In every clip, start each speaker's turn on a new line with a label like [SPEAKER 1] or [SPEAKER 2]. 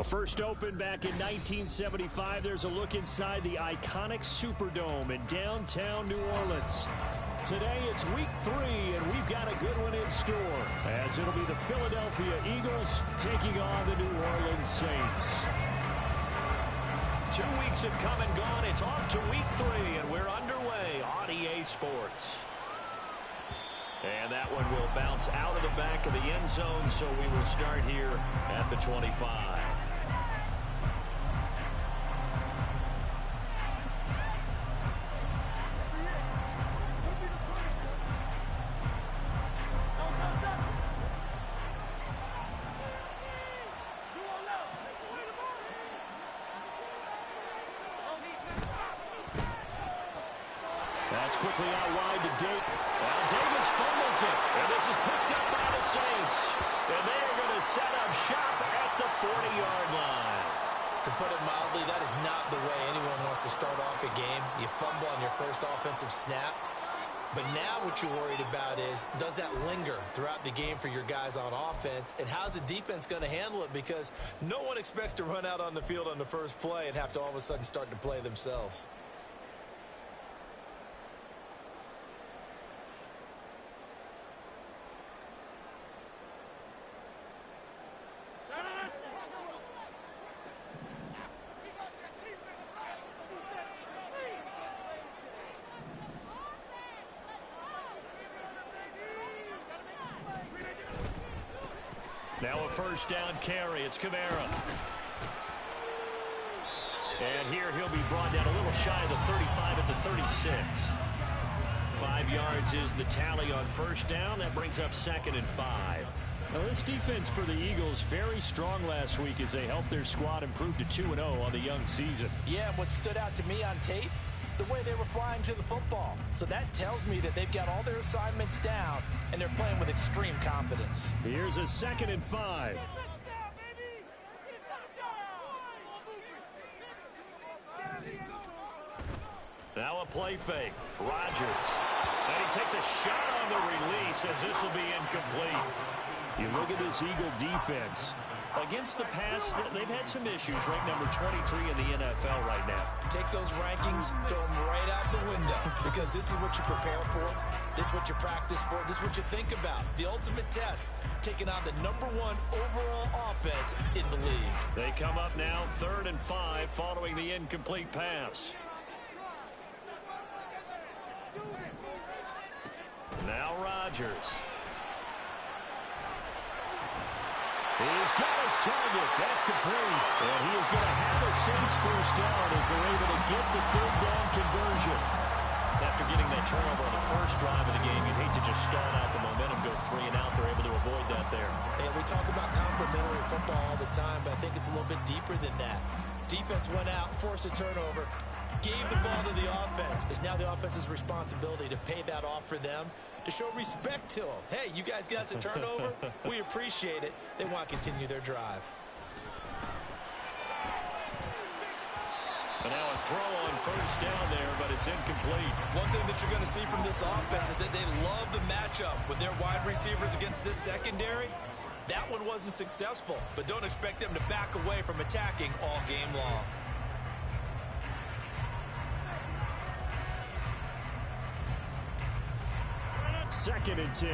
[SPEAKER 1] Well, first opened back in 1975, there's a look inside the iconic Superdome in downtown New Orleans. Today it's week 3, and we've got a good one in store, as it'll be the Philadelphia Eagles taking on the New Orleans Saints. 2 weeks have come and gone. It's off to week 3, and we're underway on EA Sports. And that one will bounce out of the back of the end zone, so we will start here at the 25. That's quickly out wide to Date. Now Davis fumbles it, and this is picked up by the Saints. And they are going to set up shop at the 40-yard line.
[SPEAKER 2] To put it mildly, that is not the way anyone wants to start off a game. You fumble on your first offensive snap. But now what you're worried about is, does that linger throughout the game for your guys on offense? And how's the defense going to handle it? Because no one expects to run out on the field on the first play and have to all of a sudden start to play themselves.
[SPEAKER 1] Now a first down carry. It's Kamara. And here he'll be brought down a little shy of the 35 at the 36. 5 yards is the tally on first down. That brings up 2nd and 5. Now this defense for the Eagles very strong last week as they helped their squad improve to 2-0 on the young season.
[SPEAKER 2] Yeah, and what stood out to me on tape, the way they were flying to the football. So that tells me that they've got all their assignments down, and they're playing with extreme confidence.
[SPEAKER 1] Here's a 2nd and 5. Now a play fake. Rodgers. And he takes a shot on the release as this will be incomplete. You look at this Eagle defense. Against the pass, they've had some issues. Ranked number 23 in the NFL right now.
[SPEAKER 2] Take those rankings, throw them right out the window. Because this is what you prepare for. This is what you practice for. This is what you think about. The ultimate test, taking on the #1 overall offense in the league.
[SPEAKER 1] They come up now 3rd and 5 following the incomplete pass. Now Rodgers. He's got his target. That's complete. And he is going to have a Saints first down as they're able to get the 3rd down conversion. After getting that turnover on the first drive of the game, you'd hate to just stall out the momentum, go 3 and out. They're able to avoid that there.
[SPEAKER 2] And we talk about complementary football all the time, but I think it's a little bit deeper than that. Defense went out, forced a turnover, gave the ball to the offense. It's now the offense's responsibility to pay that off for them, to show respect to them. Hey, you guys got a turnover? We appreciate it. They want to continue their drive.
[SPEAKER 1] And now a throw on first down there, but it's incomplete.
[SPEAKER 2] One thing that you're going to see from this offense is that they love the matchup with their wide receivers against this secondary. That one wasn't successful, but don't expect them to back away from attacking all game long.
[SPEAKER 1] Second and 10.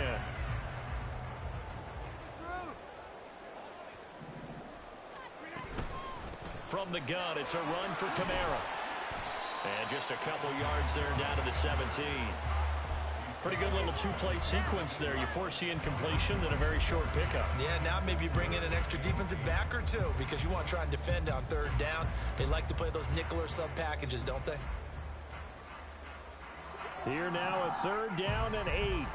[SPEAKER 1] From the gun, it's a run for Kamara. And just a couple yards there down to the 17. Pretty good little 2-play sequence there. You force the incompletion, then a very short pickup.
[SPEAKER 2] Yeah, now maybe you bring in an extra defensive back or two because you want to try and defend on 3rd down. They like to play those nickel or sub packages, don't they?
[SPEAKER 1] Here now a 3rd down and 8.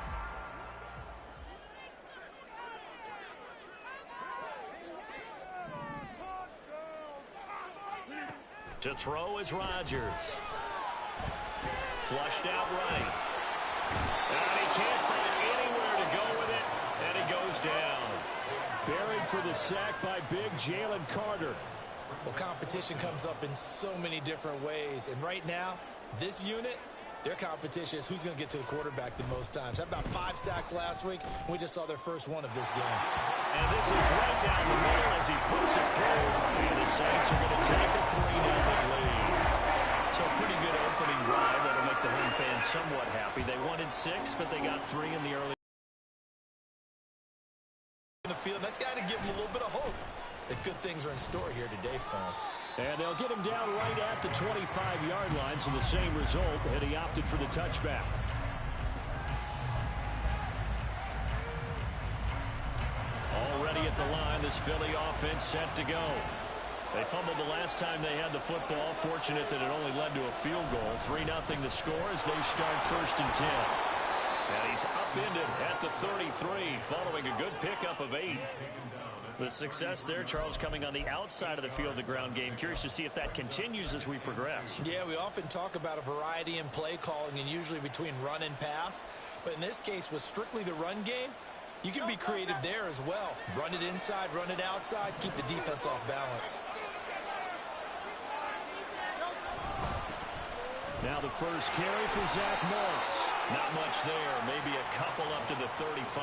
[SPEAKER 1] To throw is Rodgers. Flushed out right. And he can't find anywhere to go with it, and he goes down. Buried for the sack by big Jalen Carter.
[SPEAKER 2] Well, competition comes up in so many different ways, and right now, this unit, Their competition is who's going to get to the quarterback the most times. How about 5 sacks last week? We just saw their first one of this game.
[SPEAKER 1] And this is right down the middle as he puts it through. And the Saints are going to take a 3-0 lead. So pretty good opening drive. That'll make the home fans somewhat happy. They wanted 6, but they got 3 in the early.
[SPEAKER 2] In the field, that's got to give them a little bit of hope that good things are in store here today for them.
[SPEAKER 1] And they'll get him down right at the 25-yard line, so the same result, and he opted for the touchback. Already at the line, this Philly offense set to go. They fumbled the last time they had the football. Fortunate that it only led to a field goal. 3-0 the score as they start 1st and 10. And he's upended at the 33, following a good pickup of 8. The success there, Charles, coming on the outside of the field, the ground game. Curious to see if that continues as we progress.
[SPEAKER 2] Yeah, we often talk about a variety in play calling and usually between run and pass. But in this case, with strictly the run game, you can be creative there as well. Run it inside, run it outside, keep the defense off balance.
[SPEAKER 1] Now the first carry for Zach Moss. Not much there, maybe a couple up to the 35.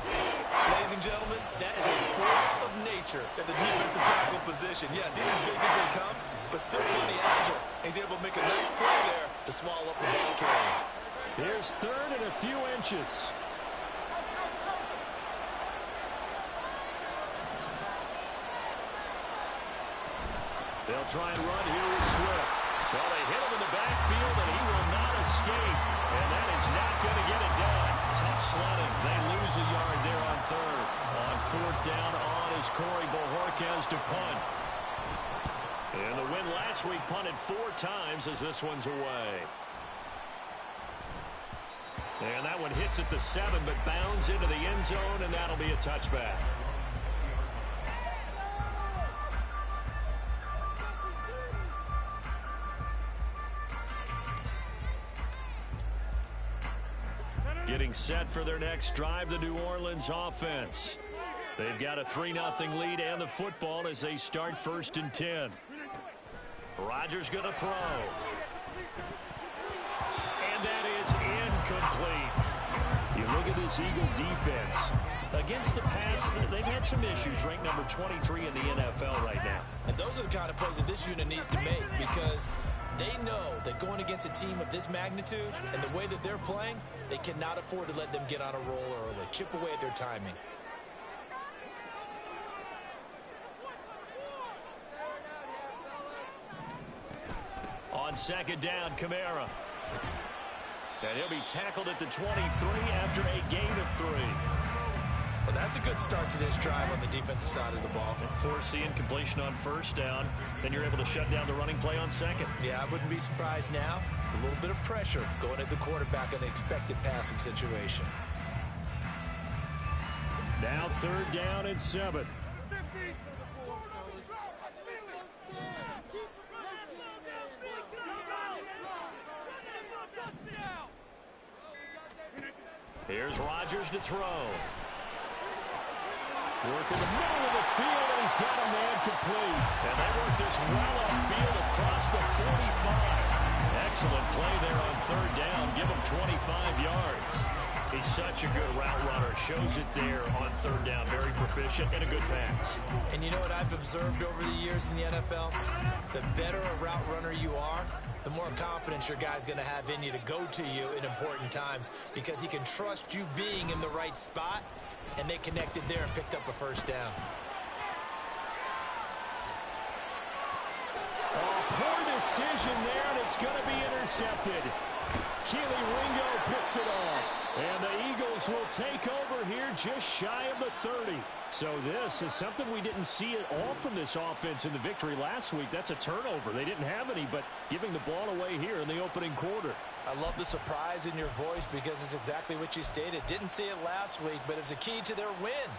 [SPEAKER 2] Ladies and gentlemen, that is a force of nature at the defensive tackle position. Yes, he's as big as they come, but still plenty agile. He's able to make a nice play there to swallow up the ball carrier.
[SPEAKER 1] Here's 3rd and a few inches. They'll try and run here with Swift. Well, they hit him in the backfield, and he will not escape. And that is not going to get it done. Tough sledding. They lose a yard there on 3rd. On 4th down on is Corey Bojorquez to punt. And the win last week punted 4 times as this one's away. And that one hits at the 7, but bounds into the end zone, and that'll be a touchback. Getting set for their next drive, the New Orleans offense. They've got a 3-0 lead and the football as they start 1st and 10. Rodgers going to throw. And that is incomplete. You look at this Eagle defense. Against the pass, they've had some issues. Ranked number 23 in the NFL right now.
[SPEAKER 2] And those are the kind of plays that this unit needs to make because they know that going against a team of this magnitude and the way that they're playing, they cannot afford to let them get on a roll early. Chip away at their timing.
[SPEAKER 1] On 2nd down, Kamara. And he'll be tackled at the 23 after a gain of 3.
[SPEAKER 2] Well, that's a good start to this drive on the defensive side of the ball.
[SPEAKER 1] And force the incompletion on 1st down. Then you're able to shut down the running play on 2nd.
[SPEAKER 2] Yeah, I wouldn't be surprised now. A little bit of pressure going at the quarterback in an expected passing situation.
[SPEAKER 1] Now 3rd down and 7. Here's Rodgers to throw. Work in the middle of the field, and he's got a man complete. And they work this well upfield across the 45. Excellent play there on 3rd down. Give him 25 yards. He's such a good route runner. Shows it there on 3rd down. Very proficient and a good pass.
[SPEAKER 2] And you know what I've observed over the years in the NFL? The better a route runner you are, the more confidence your guy's going to have in you to go to you in important times because he can trust you being in the right spot, and they connected there and picked up a 1st down.
[SPEAKER 1] Oh, poor decision there, and it's going to be intercepted. Keely Ringo picks it off. And the Eagles will take over here just shy of the 30. So this is something we didn't see at all from this offense in the victory last week. That's a turnover. They didn't have any, but giving the ball away here in the opening quarter.
[SPEAKER 2] I love the surprise in your voice because it's exactly what you stated. Didn't see it last week, but it's a key to their win.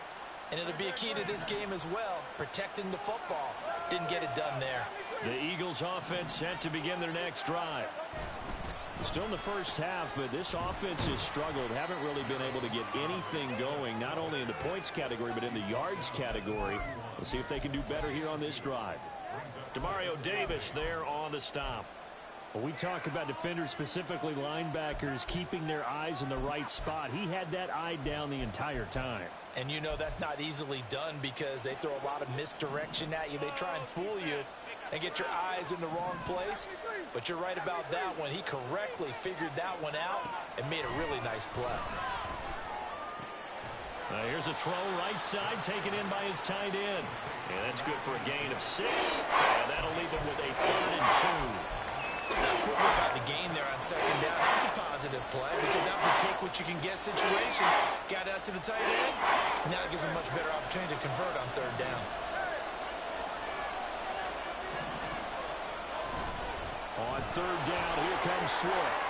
[SPEAKER 2] And it'll be a key to this game as well, protecting the football. Didn't get it done there.
[SPEAKER 1] The Eagles offense set to begin their next drive. Still in the first half, but this offense has struggled. Haven't really been able to get anything going, not only in the points category, but in the yards category. We'll see if they can do better here on this drive. Demario Davis there on the stop. Well, we talk about defenders, specifically linebackers, keeping their eyes in the right spot. He had that eye down the entire time.
[SPEAKER 2] And you know that's not easily done because they throw a lot of misdirection at you. They try and fool you and get your eyes in the wrong place. But you're right about that one. He correctly figured that one out and made a really nice play.
[SPEAKER 1] Here's a throw right side taken in by his tight end. Yeah, that's good for a gain of 6. And that'll leave him with a 3rd and 2.
[SPEAKER 2] He's not quibbling about the gain there on 2nd down. That was a positive play because that was a take-what-you-can-get situation. Got out to the tight end. Now it gives him a much better opportunity to convert on 3rd down.
[SPEAKER 1] On 3rd down, here comes Swift.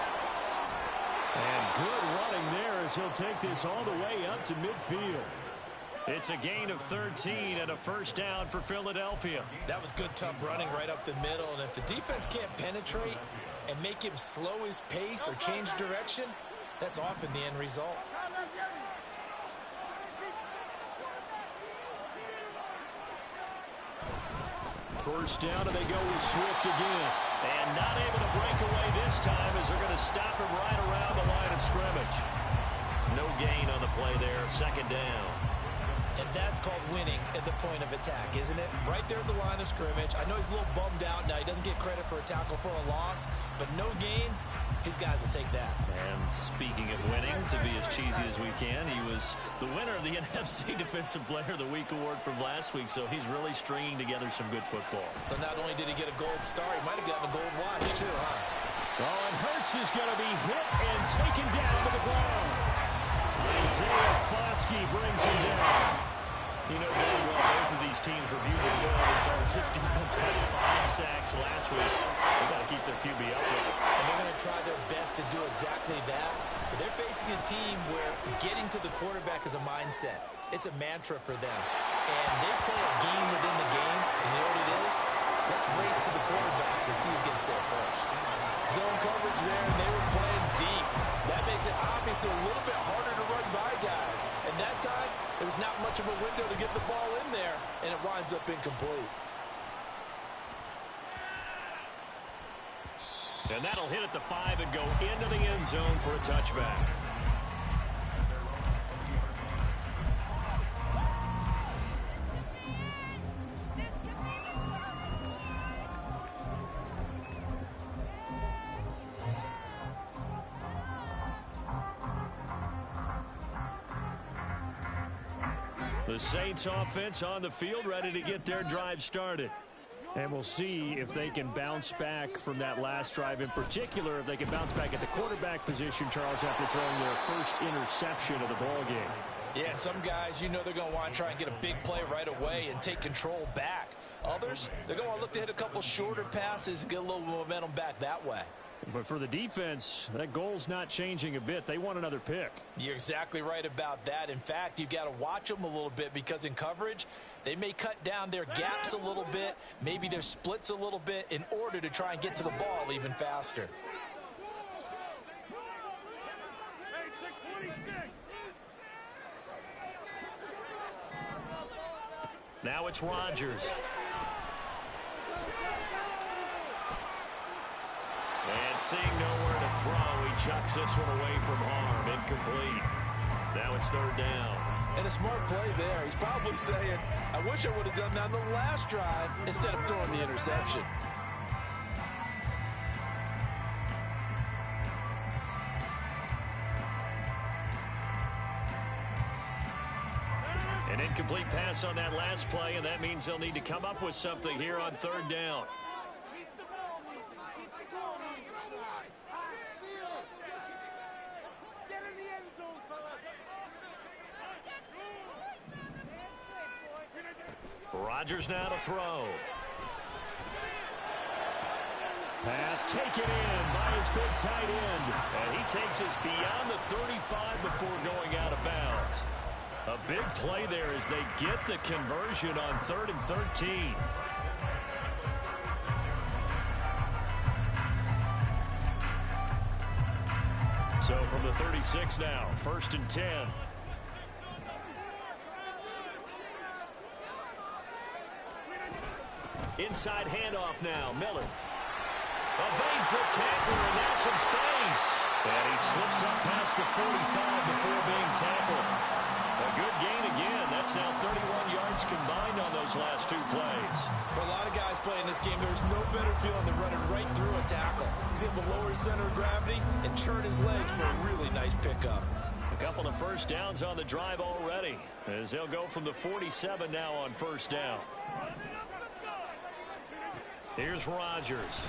[SPEAKER 1] And good running there as he'll take this all the way up to midfield. It's a gain of 13 and a 1st down for Philadelphia.
[SPEAKER 2] That was good, tough running right up the middle. And if the defense can't penetrate and make him slow his pace or change direction, that's often the end result.
[SPEAKER 1] First down, and they go with Swift again. And not able to break away this time as they're going to stop him right around the line of scrimmage. No gain on the play there, 2nd down.
[SPEAKER 2] And that's called winning at the point of attack, isn't it? Right there at the line of scrimmage. I know he's a little bummed out now. He doesn't get credit for a tackle for a loss, but no gain, his guys will take that.
[SPEAKER 1] And speaking of winning, to be as cheesy as we can, he was the winner of the NFC Defensive Player of the Week award from last week, so he's really stringing together some good football.
[SPEAKER 2] So not only did he get a gold star, he might have gotten a gold watch too, huh?
[SPEAKER 1] Oh, and Hurts is going to be hit and taken down to the ground. Isaiah Foskey brings him down. You know very well both of these teams reviewed the film and saw this defense had 5 sacks last week. They've got to keep their QB upright.
[SPEAKER 2] And they're going to try their best to do exactly that. But they're facing a team where getting to the quarterback is a mindset. It's a mantra for them. And they play a game within the game. And you know what it is? Let's race to the quarterback and see who gets there first.
[SPEAKER 3] Zone coverage there, and they were playing deep. That makes it obviously a little bit harder to run by guys. And that time, there was not much of a window to get the ball in there, and it winds up incomplete.
[SPEAKER 1] And that'll hit at the 5 and go into the end zone for a touchback. The Saints offense on the field, ready to get their drive started. And we'll see if they can bounce back from that last drive. In particular, if they can bounce back at the quarterback position, Charles, after throwing their first interception of the ball game.
[SPEAKER 2] Yeah, and some guys, you know they're going to want to try and get a big play right away and take control back. Others, they're going to look to hit a couple shorter passes and get a little momentum back that way.
[SPEAKER 1] But for the defense, that goal's not changing a bit. They want another pick.
[SPEAKER 2] You're exactly right about that. In fact, you've got to watch them a little bit because in coverage, they may cut down their gaps a little bit, maybe their splits a little bit in order to try and get to the ball even faster.
[SPEAKER 1] Now it's Rodgers. And seeing nowhere to throw, he chucks this one away from harm. Incomplete. Now it's 3rd down.
[SPEAKER 3] And a smart play there. He's probably saying, I wish I would have done that on the last drive instead of throwing the interception.
[SPEAKER 1] An incomplete pass on that last play, and that means they'll need to come up with something here on 3rd down. Rodgers now to throw. Pass taken in by his big tight end. And he takes us beyond the 35 before going out of bounds. A big play there as they get the conversion on 3rd and 13. So from the 36 now, 1st and 10. Inside handoff now, Miller. Evades the tackler, and that's some space. And he slips up past the 45 before being tackled. A good gain again. That's now 31 yards combined on those last two plays.
[SPEAKER 2] For a lot of guys playing this game, there's no better feeling than running right through a tackle. He's able to lower his center of gravity and churn his legs for a really nice pickup.
[SPEAKER 1] A couple of first downs on the drive already, as they'll go from the 47 now on first down. Here's Rodgers.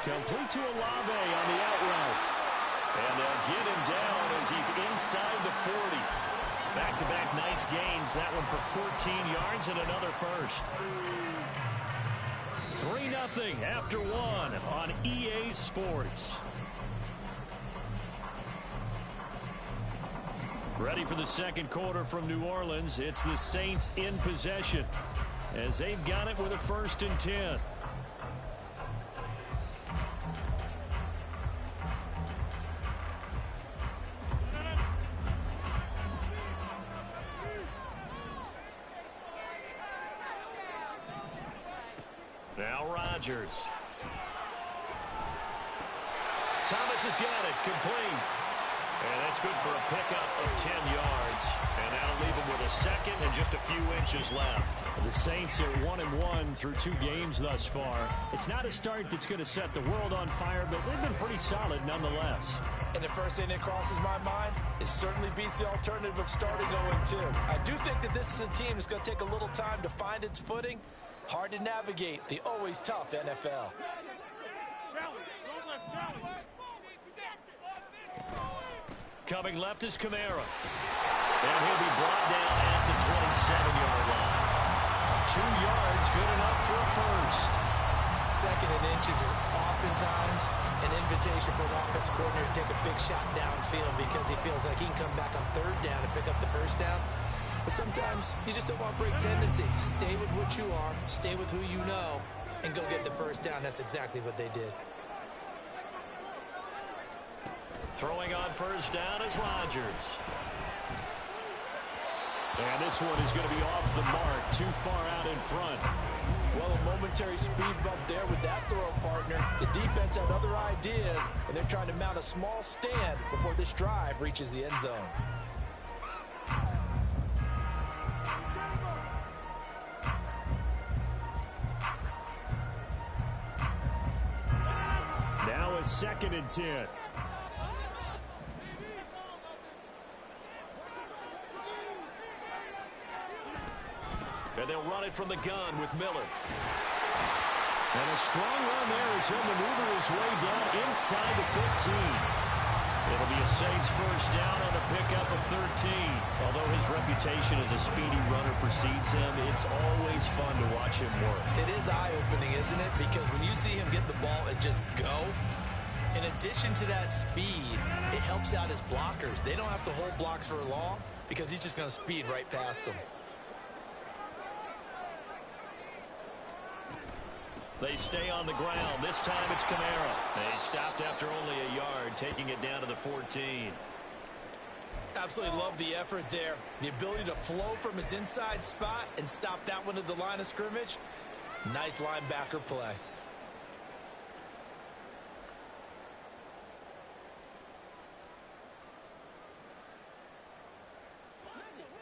[SPEAKER 1] Complete to Olave on the out route. And they'll get him down as he's inside the 40. Back-to-back nice gains. That one for 14 yards and another first. 3-0 after one on EA Sports. Ready for the second quarter from New Orleans. It's the Saints in possession as they've got it with a 1st and 10. Now Rodgers. Thomas has got it, complete. And that's good for a pickup of 10 yards. And that'll leave him with a second and just a few inches left. The Saints are 1-1 through 2 games thus far. It's not a start that's going to set the world on fire, but they've been pretty solid nonetheless.
[SPEAKER 2] And the first thing that crosses my mind, it certainly beats the alternative of starting 0-2. I do think that this is a team that's going to take a little time to find its footing. Hard to navigate the always tough NFL.
[SPEAKER 1] Coming left is Kamara. And he'll be brought down at the 27-yard line. 2 yards, good enough for a first.
[SPEAKER 2] 2nd and inches is oftentimes an invitation for an offensive coordinator to take a big shot downfield because he feels like he can come back on 3rd down and pick up the first down. But sometimes you just don't want to break tendency. Stay with what you are, stay with who you know, and go get the first down. That's exactly what they did.
[SPEAKER 1] Throwing on first down is Rodgers. And this one is going to be off the mark, too far out in front.
[SPEAKER 3] Well, a momentary speed bump there with that throw partner. The defense had other ideas, and they're trying to mount a small stand before this drive reaches the end zone.
[SPEAKER 1] Now a 2nd and 10. And they'll run it from the gun with Miller. And a strong run there as he'll maneuver his way down inside the 15. It'll be a Saints first down on a pickup of 13. Although his reputation as a speedy runner precedes him, it's always fun to watch him work.
[SPEAKER 2] It is eye-opening, isn't it? Because when you see him get the ball and just go, in addition to that speed, it helps out his blockers. They don't have to hold blocks for long because he's just going to speed right past them.
[SPEAKER 1] They stay on the ground. This time it's Kamara. They stopped after only a yard, taking it down to the 14.
[SPEAKER 2] Absolutely love the effort there. The ability to flow from his inside spot and stop that one at the line of scrimmage. Nice linebacker play.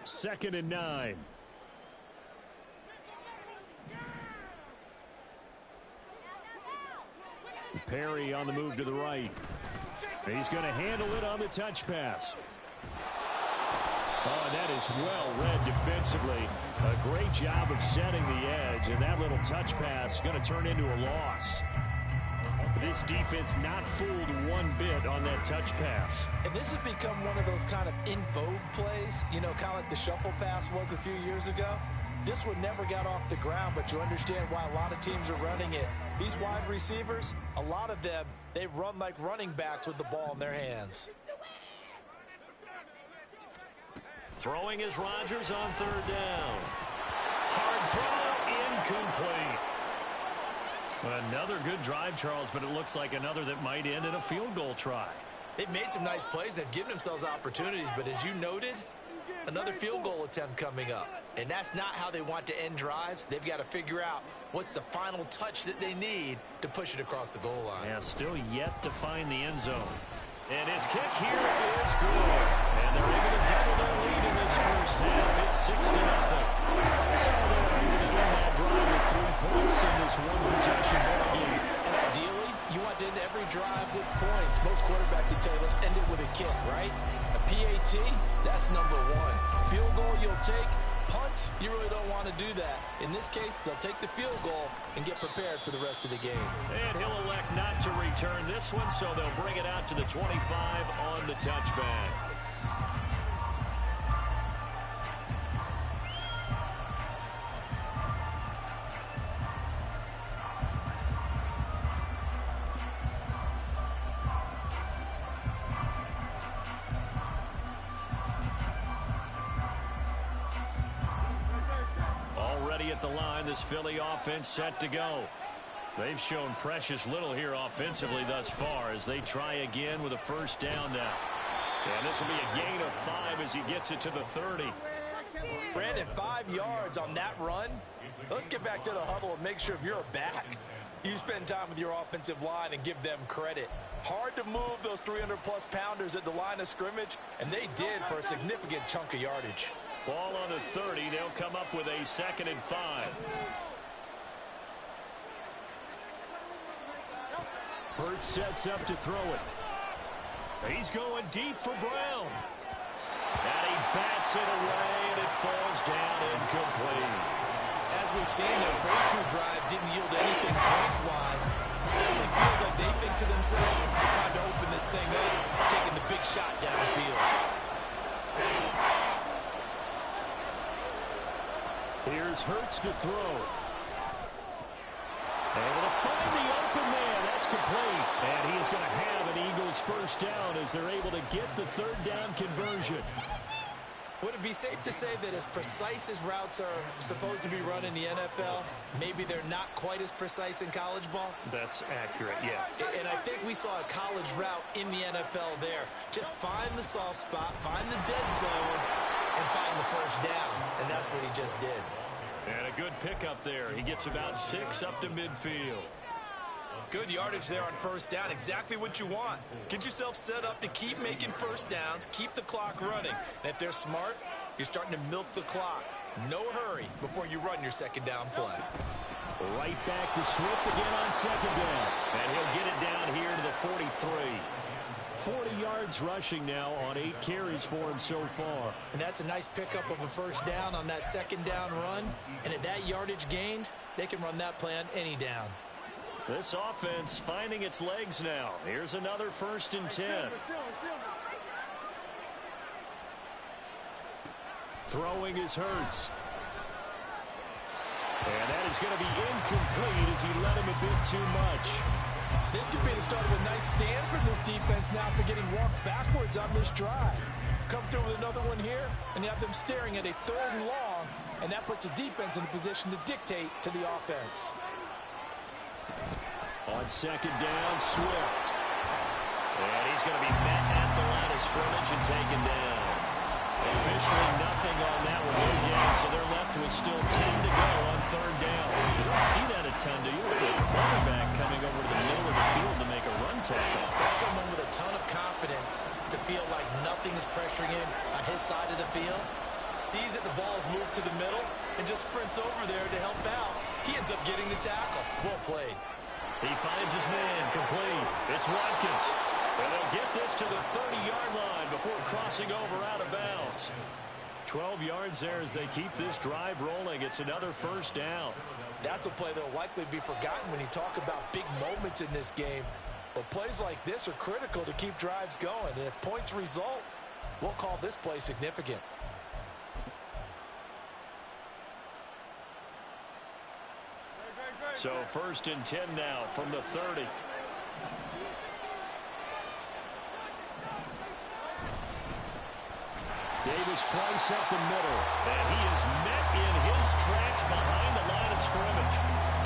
[SPEAKER 1] Second and 9. Perry on the move to the right. He's going to handle it on the touch pass. Oh, and that is well read defensively. A great job of setting the edge, and that little touch pass is going to turn into a loss. This defense not fooled one bit on that touch pass.
[SPEAKER 3] And this has become one of those kind of in vogue plays, you know, kind of like the shuffle pass was a few years ago. This one never got off the ground, but you understand why a lot of teams are running it. These wide receivers, a lot of them, they run like running backs with the ball in their hands.
[SPEAKER 1] Throwing is Rodgers on 3rd down. Hard throw, incomplete. Another good drive, Charles, but it looks like another that might end in a field goal try.
[SPEAKER 2] They've made some nice plays. They've given themselves opportunities, but as you noted, Another field goal attempt coming up. And that's not how they want to end drives. They've got to figure out what's the final touch that they need to push it across the goal line.
[SPEAKER 1] Yeah, still yet to find the end zone. And his kick here is good. And they're able to double their lead in this first half. It's 6-0. So they're able to end that drive with 3 points in this one-possession ball game.
[SPEAKER 3] And ideally, you want to end every drive with points. Most quarterbacks would tell you, let's end it with a kick, right? A PAT, that's number 1. Field goal you'll take. Punts, you really don't want to do that. In this case, they'll take the field goal and get prepared for the rest of the game.
[SPEAKER 1] And he'll elect not to return this one, so they'll bring it out to the 25 on the touchback. At the line, this Philly offense set to go. They've shown precious little here offensively thus far as they try again with a first down now. And this will be a gain of 5 as he gets it to the 30.
[SPEAKER 3] Brandon, 5 yards on that run. Let's get back to the huddle and make sure if you're a back, you spend time with your offensive line and give them credit. Hard to move those 300-plus pounders at the line of scrimmage, and they did for a significant chunk of yardage.
[SPEAKER 1] Ball on the 30. They'll come up with a 2nd and 5. Burt sets up to throw it. He's going deep for Brown. And he bats it away, and it falls down incomplete.
[SPEAKER 2] As we've seen, their first 2 drives didn't yield anything points-wise. Certainly feels like they think to themselves, it's time to open this thing up, taking the big shot downfield.
[SPEAKER 1] Here's Hurts to throw. Able to find the open man. That's complete. And he is going to have an Eagles first down as they're able to get the 3rd down conversion.
[SPEAKER 2] Would it be safe to say that as precise as routes are supposed to be run in the NFL, maybe they're not quite as precise in college ball?
[SPEAKER 1] That's accurate, yeah.
[SPEAKER 2] And I think we saw a college route in the NFL there. Just find the soft spot, find the dead zone, and find the first down. And that's what he just did.
[SPEAKER 1] And a good pickup there. He gets about 6 up to midfield.
[SPEAKER 2] Good yardage there on first down. Exactly what you want. Get yourself set up to keep making first downs, keep the clock running. And if they're smart, you're starting to milk the clock. No hurry before you run your 2nd down play.
[SPEAKER 1] Right back to Swift again on 2nd down. And he'll get it down here to the 43. 40 yards rushing now on 8 carries for him so far.
[SPEAKER 2] And that's a nice pickup of a first down on that 2nd down run. And at that yardage gained, they can run that play on any down.
[SPEAKER 1] This offense finding its legs now. Here's another 1st and 10. Throwing is Hurts. And that is going to be incomplete as he let him a bit too much.
[SPEAKER 3] This could be the start of a nice stand from this defense now for getting walked backwards on this drive. Come through with another one here, and you have them staring at a 3rd and long, and that puts the defense in a position to dictate to the offense.
[SPEAKER 1] On 2nd down, Swift. And he's going to be met at the line of scrimmage and taken down. Officially nothing on that one. No gain, so they're left with still 10 to go on 3rd down. You don't see that a ton, do you? A quarterback coming over to the middle of the field to make a run tackle.
[SPEAKER 2] That's someone with a ton of confidence to feel like nothing is pressuring him on his side of the field. Sees that the ball is moved to the middle and just sprints over there to help out. He ends up getting the tackle. Well played.
[SPEAKER 1] He finds his man, complete. It's Watkins. And they'll get this to the 30-yard line before crossing over out of bounds. 12 yards there as they keep this drive rolling. It's another first down.
[SPEAKER 3] That's a play that will likely be forgotten when you talk about big moments in this game. But plays like this are critical to keep drives going. And if points result, we'll call this play significant.
[SPEAKER 1] So 1st and 10 now from the 30. Davis-Price up the middle. And he is met in his tracks behind the line of scrimmage.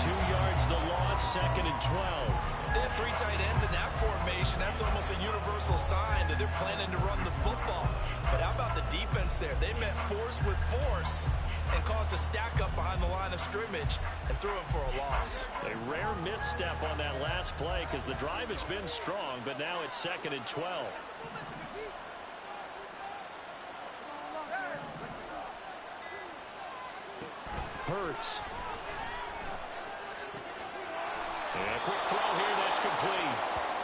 [SPEAKER 1] 2 yards the loss, 2nd and 12.
[SPEAKER 2] They have 3 tight ends in that formation. That's almost a universal sign that they're planning to run the football. But how about the defense there. They met force with force and caused a stack up behind the line of scrimmage and threw him for a loss.
[SPEAKER 1] A rare misstep on that last play because the drive has been strong, but now it's 2nd and 12. Hurts. And a quick throw here that's complete.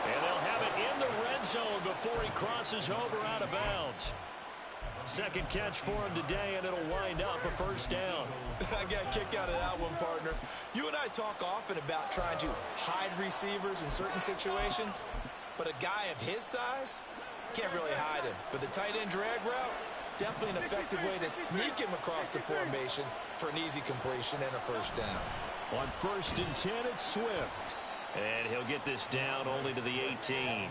[SPEAKER 1] And they'll have it in the red zone before he crosses over out of bounds. Second catch for him today, and it'll wind up a first down.
[SPEAKER 2] I got a kick out of that one, partner. You and I talk often about trying to hide receivers in certain situations, but a guy of his size can't really hide him. But the tight end drag route, definitely an effective way to sneak him across the formation for an easy completion and a first down.
[SPEAKER 1] On 1st and 10, it's Swift. And he'll get this down only to the 18.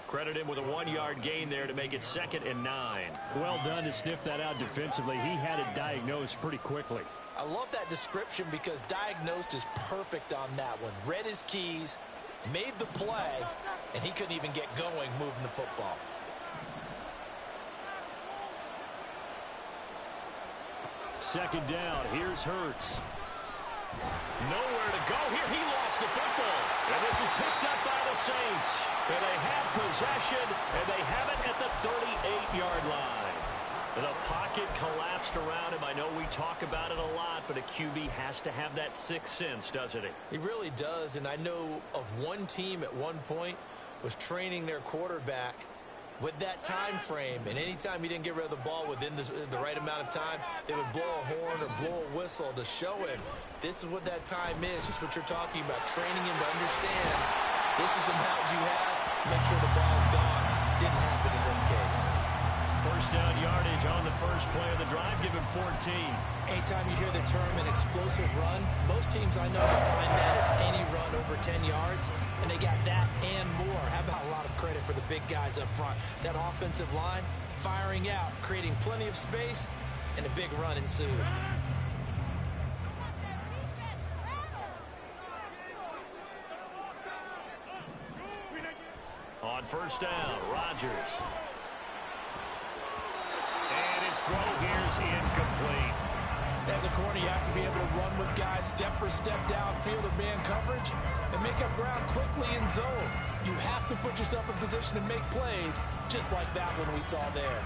[SPEAKER 1] Credit him with a 1-yard gain there to make it 2nd and 9. Well done to sniff that out defensively. He had it diagnosed pretty quickly.
[SPEAKER 3] I love that description because diagnosed is perfect on that one. Read his keys, made the play, and he couldn't even get going moving the football.
[SPEAKER 1] Second down. Here's Hurts. Nowhere to go here. He lost the football. And this is picked up by the Saints. And they have possession, and they have it at the 38-yard line. The pocket collapsed around him. I know we talk about it a lot, but a QB has to have that sixth sense, doesn't he?
[SPEAKER 2] He really does, and I know of one team at one point was training their quarterback with that time frame, and anytime he didn't get rid of the ball within the right amount of time, they would blow a horn or blow a whistle to show him this is what that time is, just what you're talking about, training him to understand this is the amount you have, make sure the ball's gone. Didn't happen in this case.
[SPEAKER 1] First down yardage on the first play of the drive, give him 14.
[SPEAKER 2] Anytime you hear the term an explosive run, most teams I know define that as any run over 10 yards, and they got that and more. How about a lot of credit for the big guys up front? That offensive line firing out, creating plenty of space, and a big run ensued.
[SPEAKER 1] On first down, Rodgers. And his throw here's incomplete.
[SPEAKER 3] As a corner, you have to be able to run with guys step for step downfield in man coverage and make up ground quickly in zone. You have to put yourself in position to make plays, just like that one we saw there.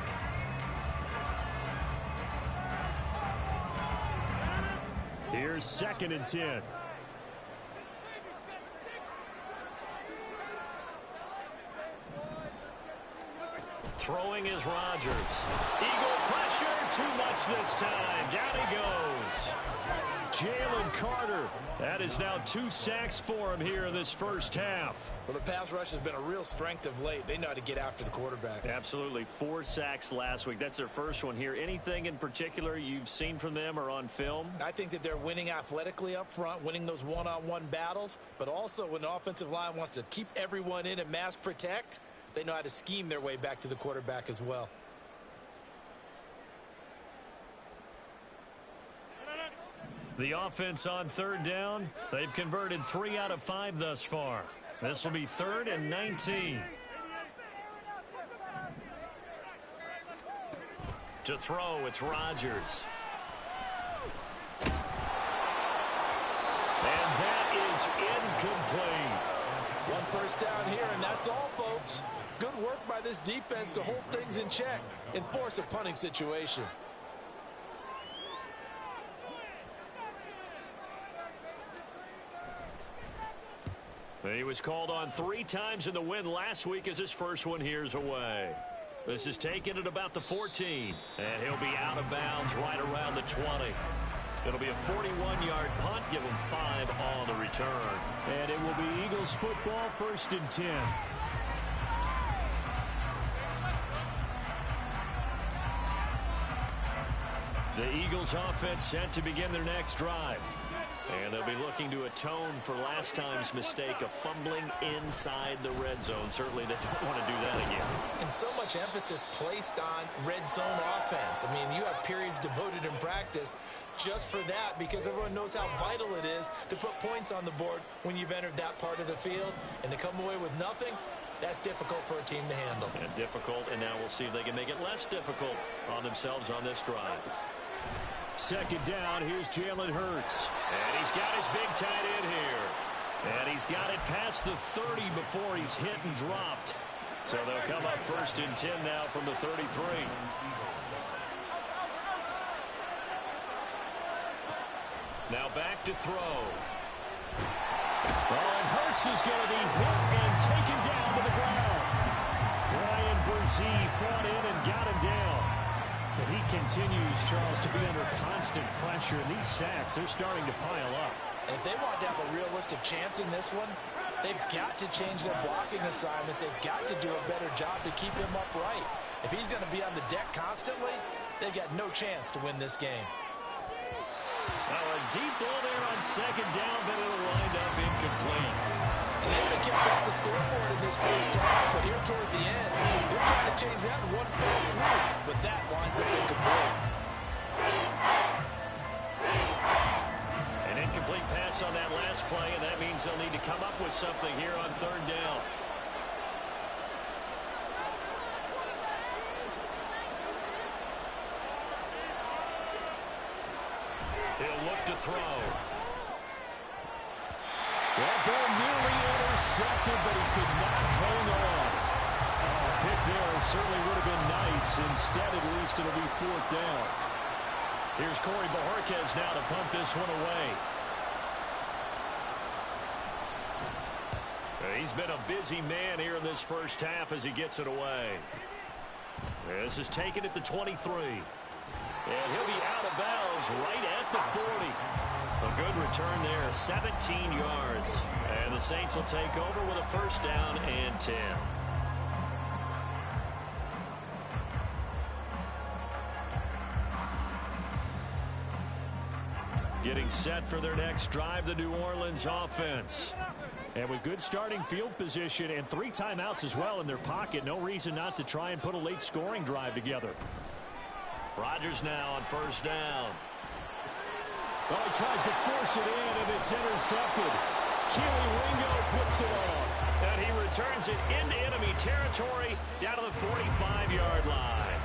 [SPEAKER 1] Here's 2nd and 10. Throwing is Rodgers. Eagle pressure, too much this time. Down he goes. Jalen Carter. That is now 2 sacks for him here in this first half.
[SPEAKER 2] Well, the pass rush has been a real strength of late. They know how to get after the quarterback.
[SPEAKER 1] Absolutely. 4 sacks last week. That's their first one here. Anything in particular you've seen from them or on film?
[SPEAKER 2] I think that they're winning athletically up front, winning those one-on-one battles, but also when the offensive line wants to keep everyone in and mass protect, they know how to scheme their way back to the quarterback as well.
[SPEAKER 1] The offense on third down, they've converted 3 out of 5 thus far. This will be 3rd and 19. To throw, it's Rodgers. And that is incomplete.
[SPEAKER 3] One first down here, and that's all, folks. Good work by this defense to hold things in check and force a punting situation.
[SPEAKER 1] He was called on 3 times in the win last week as his first one here's away. This is taken at about the 14, and he'll be out of bounds right around the 20. It'll be a 41-yard punt, give him 5 on the return. And it will be Eagles football, 1st and 10. The Eagles offense set to begin their next drive. And they'll be looking to atone for last time's mistake of fumbling inside the red zone. Certainly they don't want to do that again.
[SPEAKER 2] And so much emphasis placed on red zone offense. I mean, you have periods devoted in practice just for that because everyone knows how vital it is to put points on the board when you've entered that part of the field. And to come away with nothing, That's difficult for a team to handle.
[SPEAKER 1] And difficult, and now we'll see if they can make it less difficult on themselves on this drive. Second down, here's Jalen Hurts. And he's got his big tight end here. And he's got it past the 30 before he's hit and dropped. So they'll come up 1st and 10 now from the 33. Now back to throw. Oh, and Hurts is going to be hit and taken down to the ground. Ryan Brzee fought in and got him down. But he continues, Charles, to be under constant pressure. And these sacks, they're starting to pile up.
[SPEAKER 3] And if they want to have a realistic chance in this one, they've got to change their blocking assignments. They've got to do a better job to keep him upright. If he's going to be on the deck constantly, they've got no chance to win this game.
[SPEAKER 1] Well, a deep ball there on second down, but it'll wind up incomplete.
[SPEAKER 3] And they've been kept off the scoreboard in this first half, but here toward the end, they're trying to change that in one fell swoop, but that winds up incomplete.
[SPEAKER 1] An incomplete pass on that last play, and that means they'll need to come up with something here on third down. He'll look to throw. That ball nearly intercepted, but he could not hang on. A pick there certainly would have been nice. Instead, at least, it'll be 4th down. Here's Corey Bojorquez now to punt this one away. He's been a busy man here in this first half as he gets it away. This is taken at the 23. And he'll be out of bounds right at the 40. A good return there, 17 yards. And the Saints will take over with a 1st down and 10. Getting set for their next drive, the New Orleans offense. And with good starting field position and 3 timeouts as well in their pocket, no reason not to try and put a late scoring drive together. Rodgers now on 1st down. Oh, he tries to force it in, and it's intercepted. Keely Ringo puts it off. And he returns it into enemy territory down to the 45-yard line.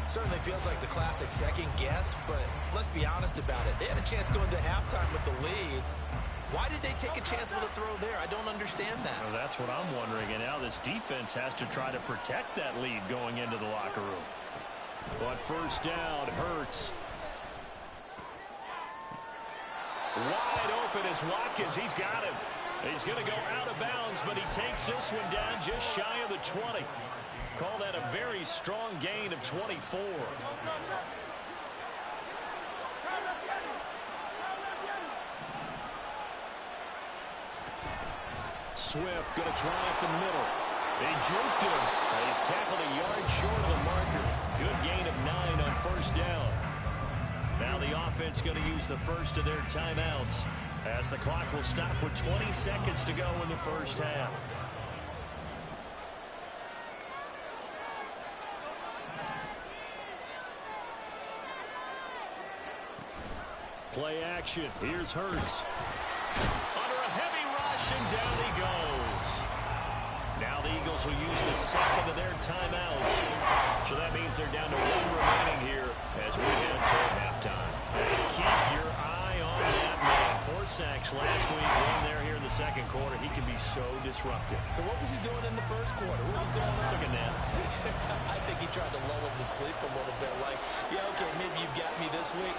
[SPEAKER 2] Certainly feels like the classic second guess, but let's be honest about it. They had a chance going to halftime with the lead. Why did they take a chance with a throw there? I don't understand that.
[SPEAKER 1] Well, that's what I'm wondering. And now this defense has to try to protect that lead going into the locker room. But 1st down, Hurts. Wide open is Watkins. He's got him. He's going to go out of bounds, but he takes this one down just shy of the 20. Call that a very strong gain of 24. Swift going to try up the middle. They juked him. He's tackled a yard short of the marker. Good gain of 9 on 1st down. Now the offense going to use the first of their timeouts as the clock will stop with 20 seconds to go in the first half. Play action. Here's Hurts. Under a heavy rush, and down he goes. Now the Eagles will use the second of their timeouts. So that means they're down to 1 remaining here as we head toward halftime. And keep your eye on that man. 4 sacks last week, 1 there here in the second quarter. He can be so disruptive.
[SPEAKER 2] So what was he doing in the first quarter? What was going on?
[SPEAKER 1] Took a nap.
[SPEAKER 2] I think he tried to lull him to sleep a little bit. Like, yeah, okay, maybe you've got me this week.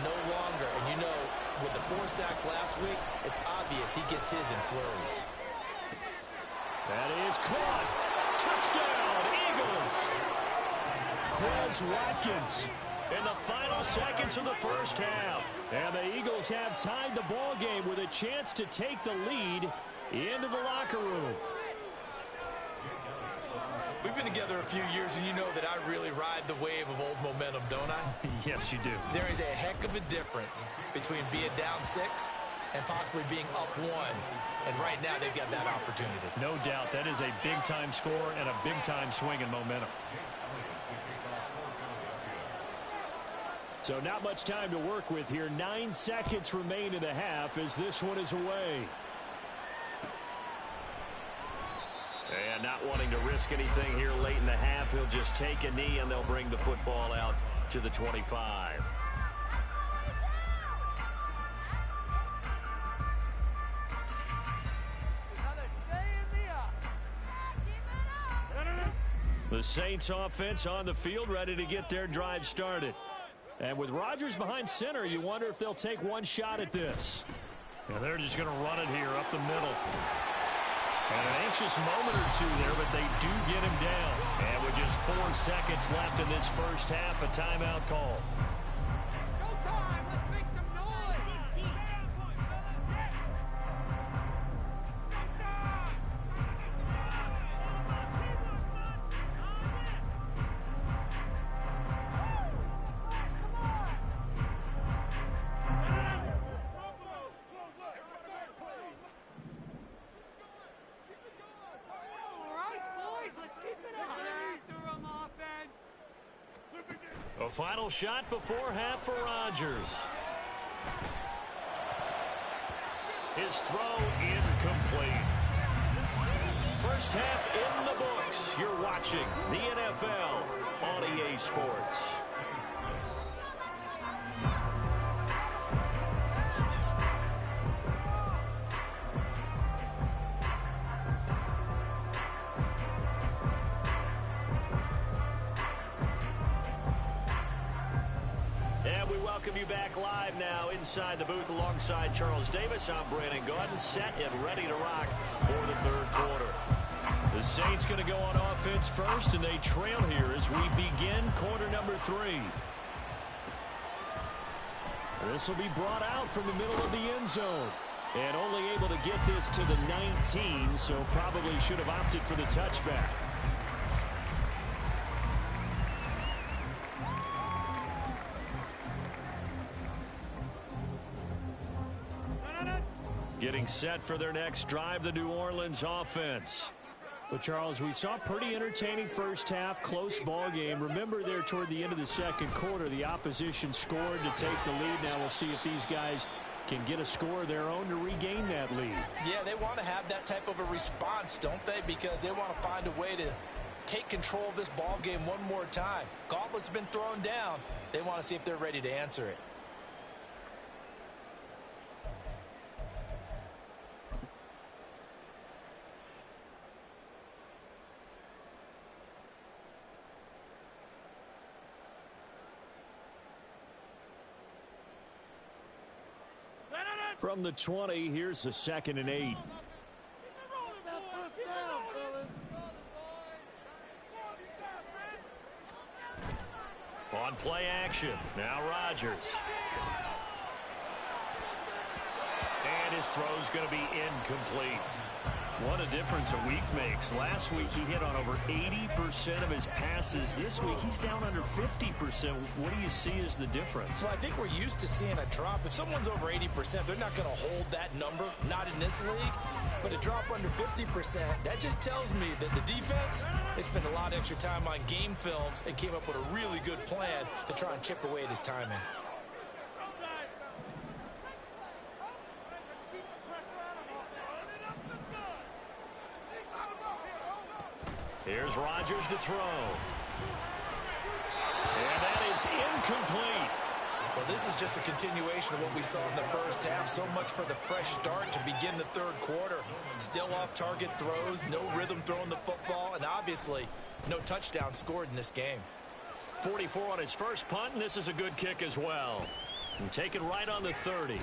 [SPEAKER 2] No longer. And you know, with the 4 sacks last week, it's obvious he gets his in flurries.
[SPEAKER 1] That is caught. Touchdown, Eagles. Quez Watkins in the final seconds of the first half. And the Eagles have tied the ball game with a chance to take the lead into the locker room.
[SPEAKER 2] We've been together a few years, and you know that I really ride the wave of old momentum, don't I?
[SPEAKER 1] Yes, you do.
[SPEAKER 2] There is a heck of a difference between being down 6 and possibly being up 1. And right now, they've got that opportunity.
[SPEAKER 1] No doubt. That is a big-time score and a big-time swing in momentum. So not much time to work with here. 9 seconds remain in the half as this one is away. And not wanting to risk anything here late in the half, he'll just take a knee and they'll bring the football out to the 25. The Saints offense on the field, ready to get their drive started. And with Rodgers behind center, you wonder if they'll take one shot at this. And they're just going to run it here up the middle. And an anxious moment or two there, but they do get him down. And with just 4 seconds left in this first half, a timeout call.
[SPEAKER 4] Showtime! Let's make some noise!
[SPEAKER 1] A final shot before half for Rodgers. His throw incomplete. First half in the books. You're watching the NFL on EA Sports. Welcome you back live now inside the booth alongside Charles Davis. I'm Brandon Gaudin, set and ready to rock for the third quarter. The Saints going to go on offense first, and they trail here as we begin quarter number 3. This will be brought out from the middle of the end zone. And only able to get this to the 19, so probably should have opted for the touchback. Getting set for their next drive, the New Orleans offense. But, Charles, we saw a pretty entertaining first half, close ball game. Remember there toward the end of the second quarter, the opposition scored to take the lead. Now we'll see if these guys can get a score of their own to regain that lead.
[SPEAKER 2] Yeah, they want to have that type of a response, don't they? Because they want to find a way to take control of this ball game one more time. Gauntlet's been thrown down. They want to see if they're ready to answer it.
[SPEAKER 1] From the 20, here's the 2nd and 8. On play action, now Rodgers. And his throw's going to be incomplete. What a difference a week makes. Last week he hit on over 80% of his passes. This week he's down under 50%. What do you see as the difference?
[SPEAKER 2] Well, I think we're used to seeing a drop. If someone's over 80%, they're not going to hold that number, not in this league. But a drop under 50%, that just tells me that the defense, they spent a lot of extra time on game films and came up with a really good plan to try and chip away at his timing.
[SPEAKER 1] Here's Rodgers to throw. And that is incomplete.
[SPEAKER 2] Well, this is just a continuation of what we saw in the first half. So much for the fresh start to begin the third quarter. Still off-target throws, no rhythm throwing the football, and obviously no touchdown scored in this game.
[SPEAKER 1] 44 on his first punt, and this is a good kick as well. And taken right on the 30.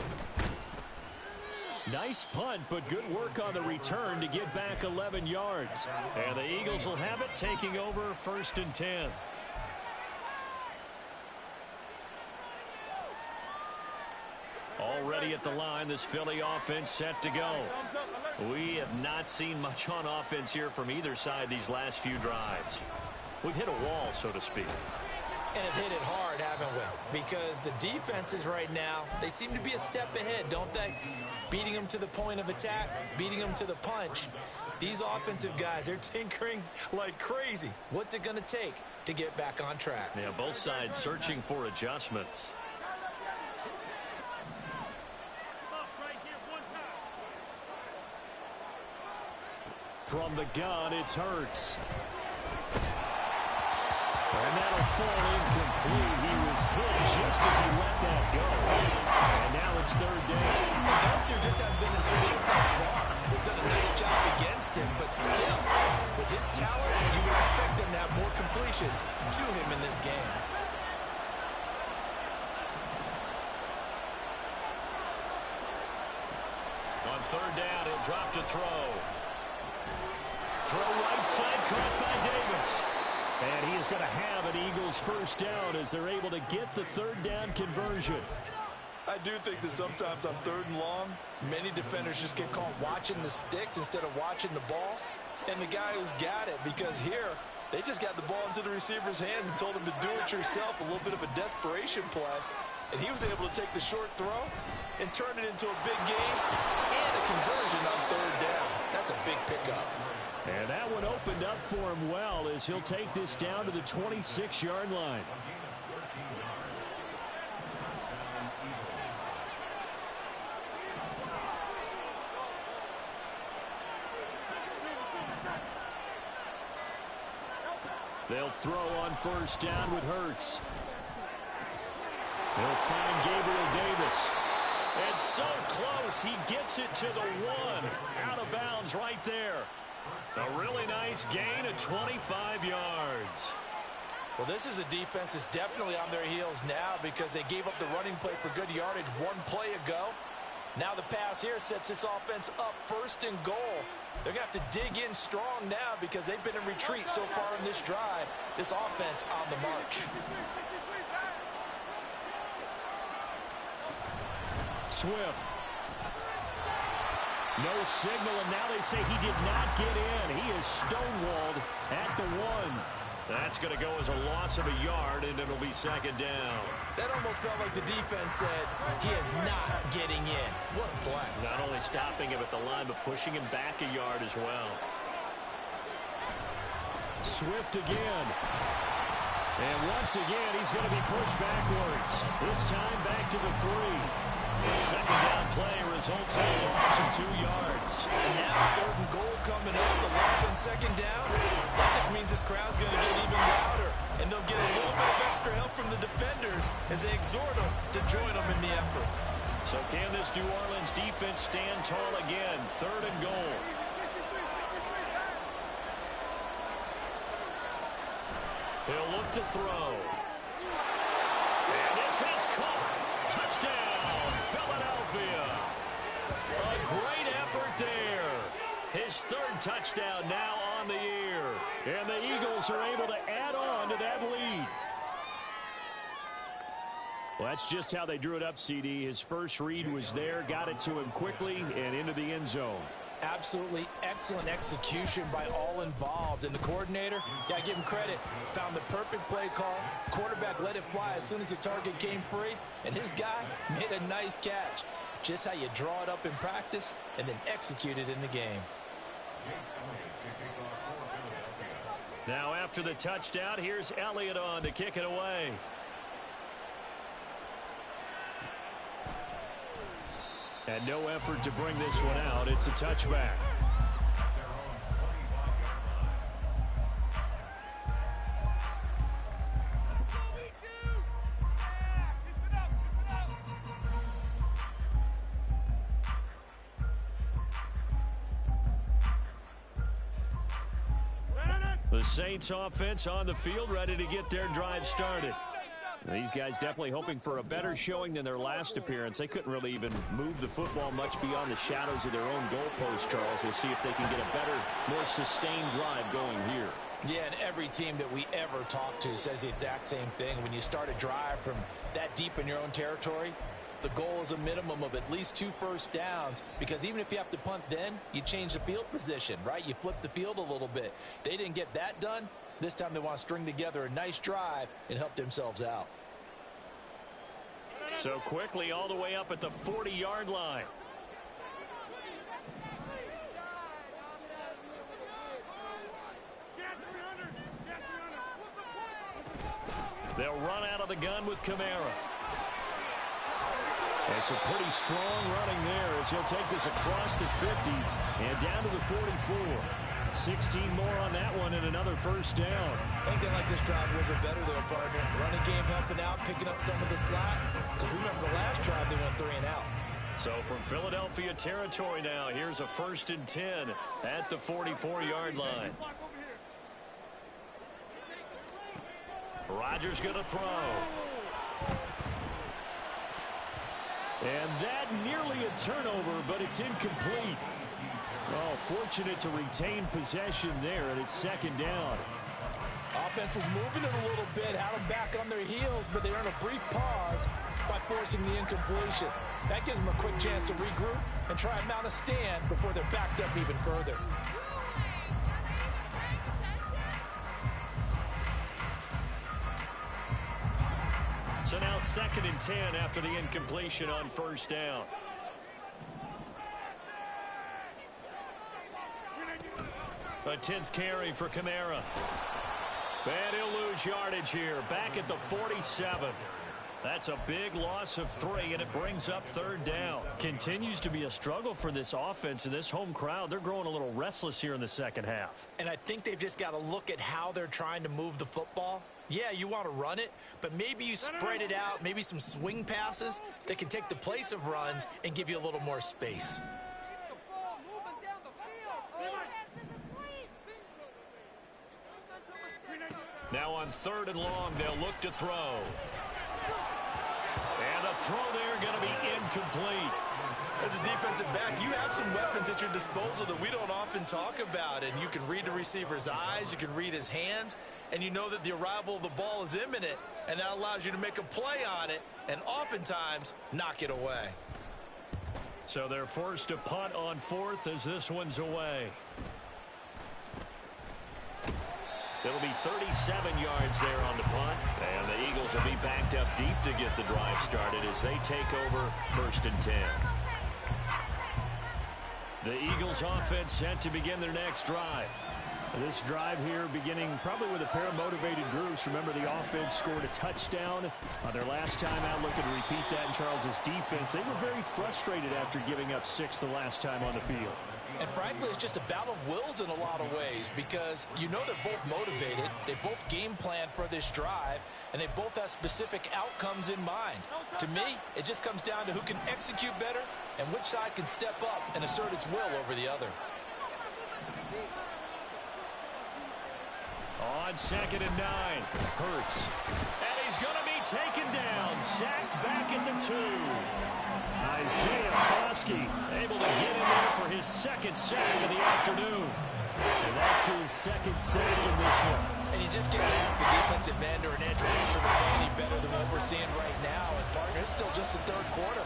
[SPEAKER 1] Nice punt, but good work on the return to get back 11 yards. And the Eagles will have it, taking over 1st and 10. Already at the line, this Philly offense set to go. We have not seen much on offense here from either side these last few drives. We've hit a wall, so to speak.
[SPEAKER 2] And have hit it hard, haven't we? Because the defenses right now, they seem to be a step ahead, don't they? Beating them to the point of attack, beating them to the punch. These offensive guys, they're tinkering like crazy. What's it going to take to get back on track?
[SPEAKER 1] Yeah, both sides searching for adjustments. From the gun, it's Hurts. And that'll fall incomplete. He was hit just as he let that go. And now it's third down.
[SPEAKER 2] And those two just haven't been in sync thus far. They've done a nice job against him, but still, with his talent, you would expect him to have more completions to him in this game.
[SPEAKER 1] On third down, he'll drop to throw. Throw right side, caught by Davis. And he is going to have an Eagles first down as they're able to get the third down conversion.
[SPEAKER 3] I do think that sometimes on third and long, many defenders just get caught watching the sticks instead of watching the ball. And the guy who's got it, because here, they just got the ball into the receiver's hands and told him to do it yourself, a little bit of a desperation play. And he was able to take the short throw and turn it into a big game and a conversion on third down. That's a big pickup.
[SPEAKER 1] And that one opened up for him well as he'll take this down to the 26-yard line. They'll throw on first down with Hurts. They'll find Gabriel Davis. And so close, he gets it to the one. Out of bounds right there. A really nice gain of 25 yards.
[SPEAKER 2] Well, this is a defense that's definitely on their heels now because they gave up the running play for good yardage one play ago. Now the pass here sets this offense up first and goal. They're going to have to dig in strong now because they've been in retreat so far in this drive. This offense on the march.
[SPEAKER 1] Swift. No signal, and now they say he did not get in. He is stonewalled at the one. That's going to go as a loss of a yard, and it'll be second down.
[SPEAKER 2] That almost felt like the defense said he is not getting in. What a play.
[SPEAKER 1] Not only stopping him at the line, but pushing him back a yard as well. Swift again. And once again, he's going to be pushed backwards. This time back to the 3. The second down play results in a loss of 2 yards.
[SPEAKER 2] And now third and goal coming up. The loss on second down. That just means this crowd's going to get even louder. And they'll get a little bit of extra help from the defenders as they exhort them to join them in the effort.
[SPEAKER 1] So can this New Orleans defense stand tall again? Third and goal. He'll look to throw. And this is caught. Touchdown, Philadelphia. A great effort there. His third touchdown now on the year. And the Eagles are able to add on to that lead. Well, that's just how they drew it up, CD. His first read was there, got it to him quickly, and into the end zone.
[SPEAKER 2] Absolutely excellent execution by all involved. And the coordinator, got to give him credit, found the perfect play call. Quarterback let it fly as soon as the target came free. And his guy made a nice catch. Just how you draw it up in practice and then execute it in the game.
[SPEAKER 1] Now after the touchdown, here's Elliott on to kick it away. And no effort to bring this one out. It's a touchback. The Saints offense on the field, ready to get their drive started. These guys definitely hoping for a better showing than their last appearance. They couldn't really even move the football much beyond the shadows of their own goalpost, Charles. We'll see if they can get a better, more sustained drive going here.
[SPEAKER 2] Yeah, and every team that we ever talk to says the exact same thing. When you start a drive from that deep in your own territory, the goal is a minimum of at least 2 first downs, because even if you have to punt then, you change the field position, right? You flip the field a little bit. They didn't get that done. This time they want to string together a nice drive and help themselves out.
[SPEAKER 1] So quickly all the way up at the 40-yard line. They'll run out of the gun with Kamara. And some pretty strong running there as he'll take this across the 50 and down to the 44. 16 more on that one and another first down.
[SPEAKER 2] I think they like this drive a little bit better there, partner. Running game helping out, picking up some of the slack. Because remember the last drive they went 3 and out.
[SPEAKER 1] So from Philadelphia territory now, here's a 1st and 10 at the 44-yard line. Rodgers going to throw. And that nearly a turnover, but it's incomplete. Oh, fortunate to retain possession there, and it's 2nd down.
[SPEAKER 3] Offense was moving it a little bit, had them back on their heels, but they earned a brief pause by forcing the incompletion. That gives them a quick chance to regroup and try and mount a stand before they're backed up even further.
[SPEAKER 1] So now 2nd and 10 after the incompletion on 1st down. A 10th carry for Kamara. And he'll lose yardage here. Back at the 47. That's a big loss of 3, and it brings up 3rd down. Continues to be a struggle for this offense, and this home crowd, they're growing a little restless here in the second half.
[SPEAKER 2] And I think they've just got to look at how they're trying to move the football. Yeah, you want to run it, but maybe you spread it out, maybe some swing passes that can take the place of runs and give you a little more space.
[SPEAKER 1] Now on 3rd and long, they'll look to throw. And a throw there going to be incomplete.
[SPEAKER 2] As a defensive back, you have some weapons at your disposal that we don't often talk about. And you can read the receiver's eyes, you can read his hands, and you know that the arrival of the ball is imminent. And that allows you to make a play on it and oftentimes knock it away.
[SPEAKER 1] So they're forced to punt on 4th as this one's away. It'll be 37 yards there on the punt. And the Eagles will be backed up deep to get the drive started as they take over 1st and 10. The Eagles offense set to begin their next drive. This drive here beginning probably with a pair of motivated groups. Remember, the offense scored a touchdown on their last time out. Looking to repeat that in Charles's defense. They were very frustrated after giving up 6 the last time on the field.
[SPEAKER 3] And frankly, it's just a battle of wills in a lot of ways because you know they're both motivated. They both game plan for this drive, and they both have specific outcomes in mind. To me, it just comes down to who can execute better and which side can step up and assert its will over the other.
[SPEAKER 1] On 2nd and 9, Hurts. And he's going to be taken down, sacked back at the 2. Isaiah Foskey able to get in there for his 2nd sack of the afternoon. And that's his 2nd sack in this one.
[SPEAKER 3] And you just can't ask a defensive end or an edge rusher to play any better than what we're seeing right now. And partner, it's still just the 3rd quarter.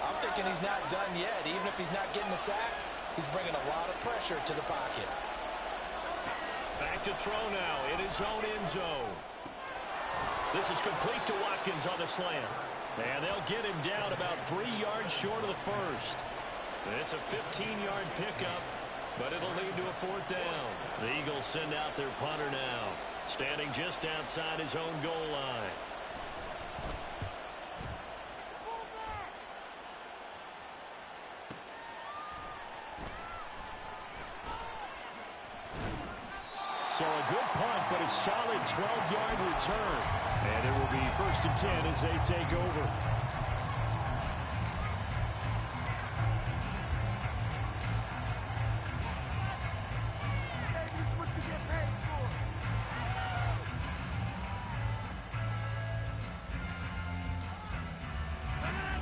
[SPEAKER 3] I'm thinking he's not done yet. Even if he's not getting a sack, he's bringing a lot of pressure to the pocket.
[SPEAKER 1] Back to throw now in his own end zone. This is complete to Watkins on the slant. And they'll get him down about 3 yards short of the 1st. It's a 15-yard pickup, but it'll lead to a 4th down. The Eagles send out their punter now, standing just outside his own goal line. So a good punt, but a solid 12-yard return. And it will be 1st and 10 as they take over.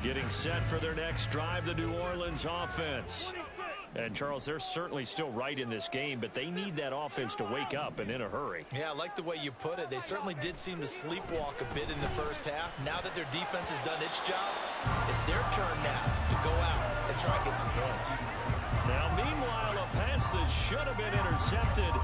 [SPEAKER 1] Getting set for their next drive, the New Orleans offense. And, Charles, they're certainly still right in this game, but they need that offense to wake up and in a hurry.
[SPEAKER 2] Yeah, I like the way you put it. They certainly did seem to sleepwalk a bit in the 1st half. Now that their defense has done its job, it's their turn now to go out and try and get some points.
[SPEAKER 1] Now, meanwhile, a pass that should have been intercepted,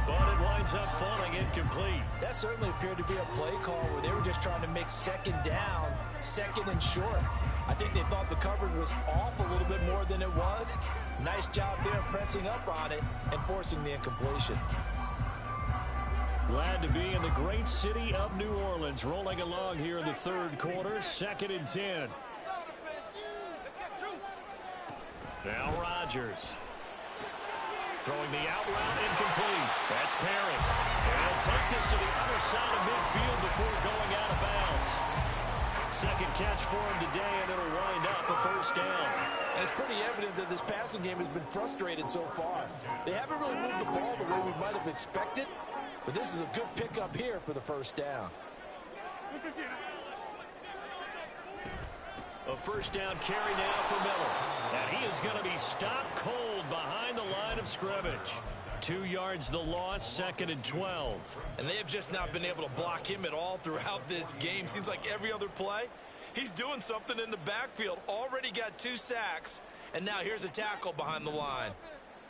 [SPEAKER 1] but it winds up falling incomplete.
[SPEAKER 3] That certainly appeared to be a play call where they were just trying to make 2nd down, 2nd and short. I think they thought the coverage was off a little bit more than it was. Nice job there pressing up on it and forcing the incompletion.
[SPEAKER 1] Glad to be in the great city of New Orleans, rolling along here in the 3rd quarter, 2nd and 10. Now Rodgers. Throwing the out route, incomplete. That's Perry. And he'll take this to the other side of midfield before going out of bounds. Second catch for him today, and it'll wind up a first down.
[SPEAKER 3] And it's pretty evident that this passing game has been frustrated so far. They haven't really moved the ball the way we might have expected, but this is a good pickup here for the first down.
[SPEAKER 1] A first down carry now for Miller. And he is going to be stopped cold behind the line of scrimmage. 2 yards the loss, 2nd and 12.
[SPEAKER 2] And they have just not been able to block him at all throughout this game. Seems like every other play, he's doing something in the backfield. Already got 2 sacks, and now here's a tackle behind the line.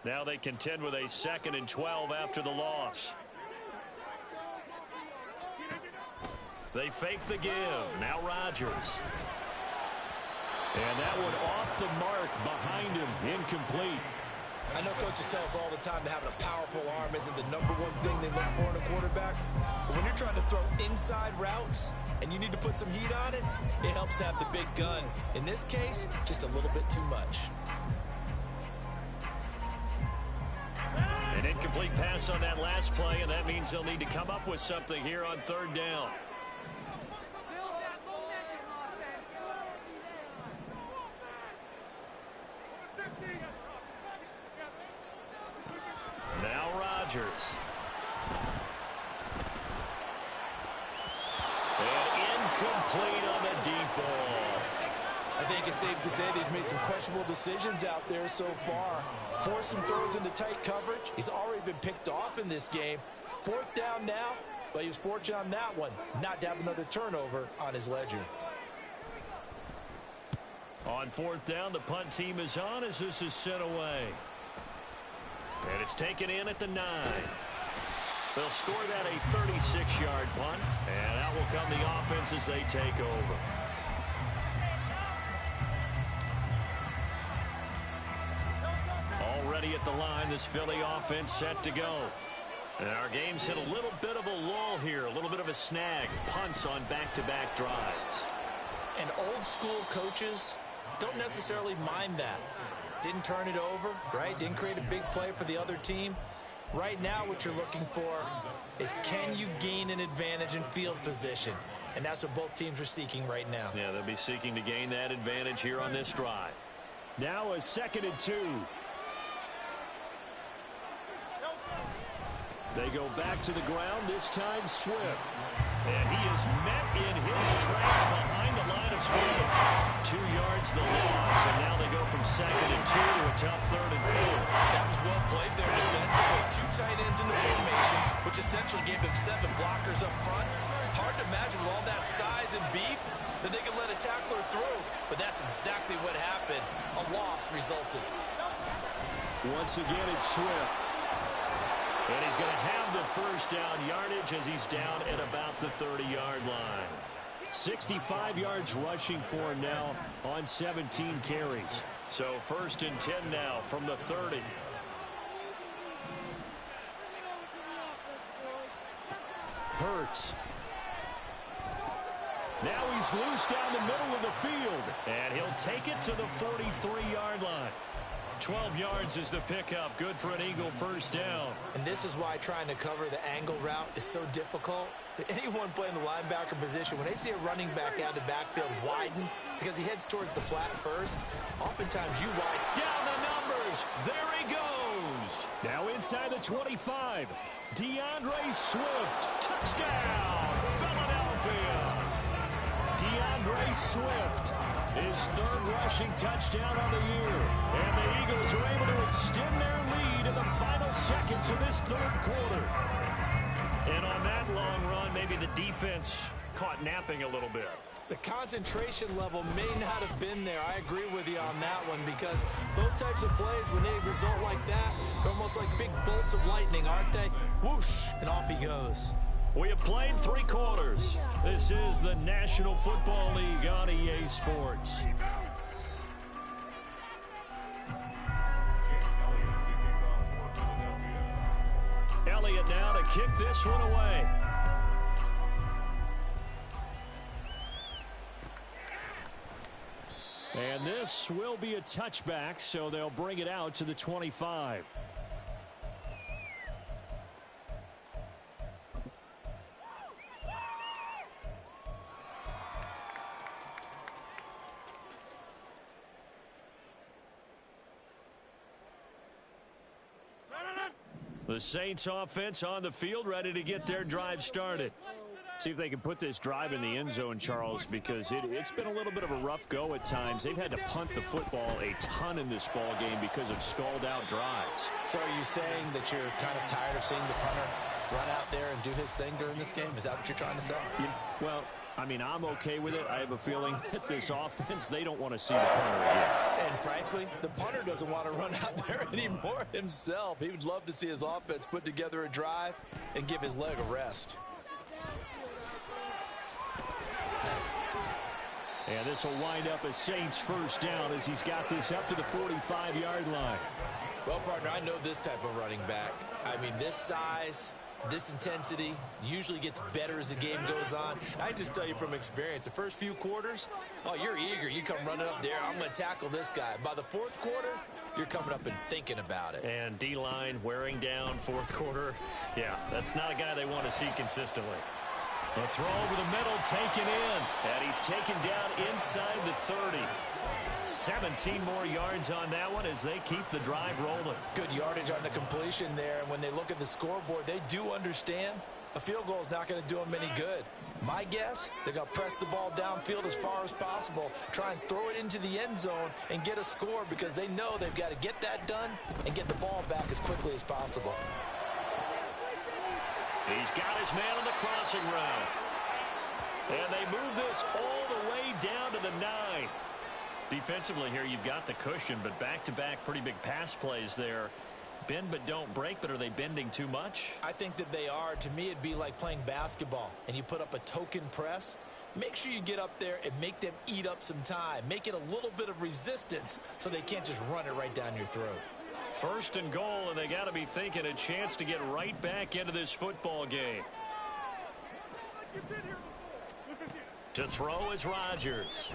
[SPEAKER 1] Now they contend with a 2nd and 12 after the loss. They fake the give. Now Rodgers. And that one off the mark behind him. Incomplete.
[SPEAKER 2] I know coaches tell us all the time that having a powerful arm isn't the #1 thing they look for in a quarterback. But when you're trying to throw inside routes and you need to put some heat on it, it helps have the big gun. In this case, just a little bit too much.
[SPEAKER 1] An incomplete pass on that last play, and that means they'll need to come up with something here on 3rd down. Now Rodgers. And incomplete on the deep ball.
[SPEAKER 3] I think it's safe to say that he's made some questionable decisions out there so far. Forced some throws into tight coverage. He's already been picked off in this game. 4th down now, but he was fortunate on that one not to have another turnover on his ledger.
[SPEAKER 1] On 4th down, the punt team is on as this is sent away. And it's taken in at the 9. They'll score that a 36-yard punt, and out will come the offense as they take over. Already at the line, this Philly offense set to go. And our game's hit a little bit of a lull here, a little bit of a snag. Punts on back-to-back drives.
[SPEAKER 2] And old-school coaches don't necessarily mind that. Didn't turn it over, right? Didn't create a big play for the other team. Right now, what you're looking for is can you gain an advantage in field position? And that's what both teams are seeking right now.
[SPEAKER 1] Yeah, they'll be seeking to gain that advantage here on this drive. Now a 2nd and 2. They go back to the ground, this time Swift. And he is met in his tracks behind the line of scrimmage. 2 yards the loss, and now they go from 2nd and 2 to a tough 3rd and 4.
[SPEAKER 2] That was well played there defensively. 2 tight ends in the formation, which essentially gave them 7 blockers up front. Hard to imagine with all that size and beef that they could let a tackler through, but that's exactly what happened. A loss resulted.
[SPEAKER 1] Once again, it's Swift. And he's going to have the first down yardage as he's down at about the 30-yard line. 65 yards rushing for him now on 17 carries. So 1st and 10 now from the 30. Hurts. Now he's loose down the middle of the field. And he'll take it to the 43-yard line. 12 yards is the pickup. Good for an Eagle first down.
[SPEAKER 2] And this is why trying to cover the angle route is so difficult. Anyone playing the linebacker position, when they see a running back out of the backfield widen because he heads towards the flat first, oftentimes you widen.
[SPEAKER 1] Down the numbers. There he goes. Now inside the 25. DeAndre Swift. Touchdown, Philadelphia. DeAndre Swift. His 3rd rushing touchdown of the year. And the Eagles are able to extend their lead in the final seconds of this 3rd quarter. And on that long run, maybe the defense caught napping a little bit.
[SPEAKER 2] The concentration level may not have been there. I agree with you on that one because those types of plays, when they result like that, they're almost like big bolts of lightning, aren't they? Whoosh, and off he goes.
[SPEAKER 1] We have played 3 quarters. This is the National Football League on EA Sports. Elliott now to kick this one away. And this will be a touchback, so they'll bring it out to the 25. The Saints offense on the field, ready to get their drive started. See if they can put this drive in the end zone, Charles, because it's been a little bit of a rough go at times. They've had to punt the football a ton in this ball game because of stalled-out drives.
[SPEAKER 2] So are you saying that you're kind of tired of seeing the punter run out there and do his thing during this game? Is that what you're trying to say?
[SPEAKER 1] Well, I mean, I'm okay with it. I have a feeling that this offense, they don't want to see the punter again.
[SPEAKER 3] And frankly, the punter doesn't want to run out there anymore himself. He would love to see his offense put together a drive and give his leg a rest.
[SPEAKER 1] And this will wind up a Saints first down as he's got this up to the 45-yard line.
[SPEAKER 2] Well, partner, I know this type of running back. I mean, this size, this intensity usually gets better as the game goes on. I just tell you from experience, the first few quarters, oh, you're eager. You come running up there, I'm going to tackle this guy. By the fourth quarter, you're coming up and thinking about it.
[SPEAKER 1] And D-line wearing down fourth quarter. Yeah, that's not a guy they want to see consistently. The throw over the middle taken in. And he's taken down inside the 30. 17 more yards on that one as they keep the drive rolling.
[SPEAKER 3] Good yardage on the completion there. And when they look at the scoreboard, they do understand a field goal is not going to do them any good. My guess, they're going to press the ball downfield as far as possible, try and throw it into the end zone and get a score because they know they've got to get that done and get the ball back as quickly as possible.
[SPEAKER 1] He's got his man on the crossing route. And they move this all the way down to the 9. Defensively here, you've got the cushion, but back-to-back pretty big pass plays there. Bend but don't break, but are they bending too much?
[SPEAKER 2] I think that they are. To me, it'd be like playing basketball, and you put up a token press. Make sure you get up there and make them eat up some time. Make it a little bit of resistance so they can't just run it right down your throat.
[SPEAKER 1] First and goal, and they got to be thinking a chance to get right back into this football game. To throw is Rodgers.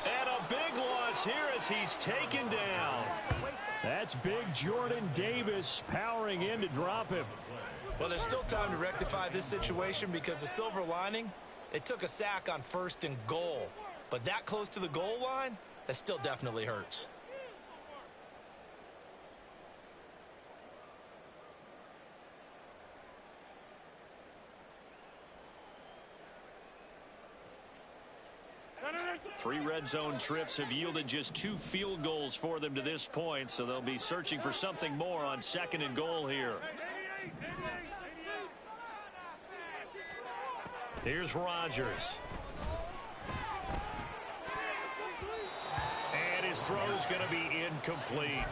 [SPEAKER 1] And a big loss here as he's taken down. That's big Jordan Davis powering in to drop him.
[SPEAKER 2] Well, there's still time to rectify this situation because the silver lining, they took a sack on first and goal. But that close to the goal line, that still definitely hurts.
[SPEAKER 1] Three red zone trips have yielded just 2 field goals for them to this point, so they'll be searching for something more on second and goal here. Here's Rodgers. And his throw's going to be incomplete.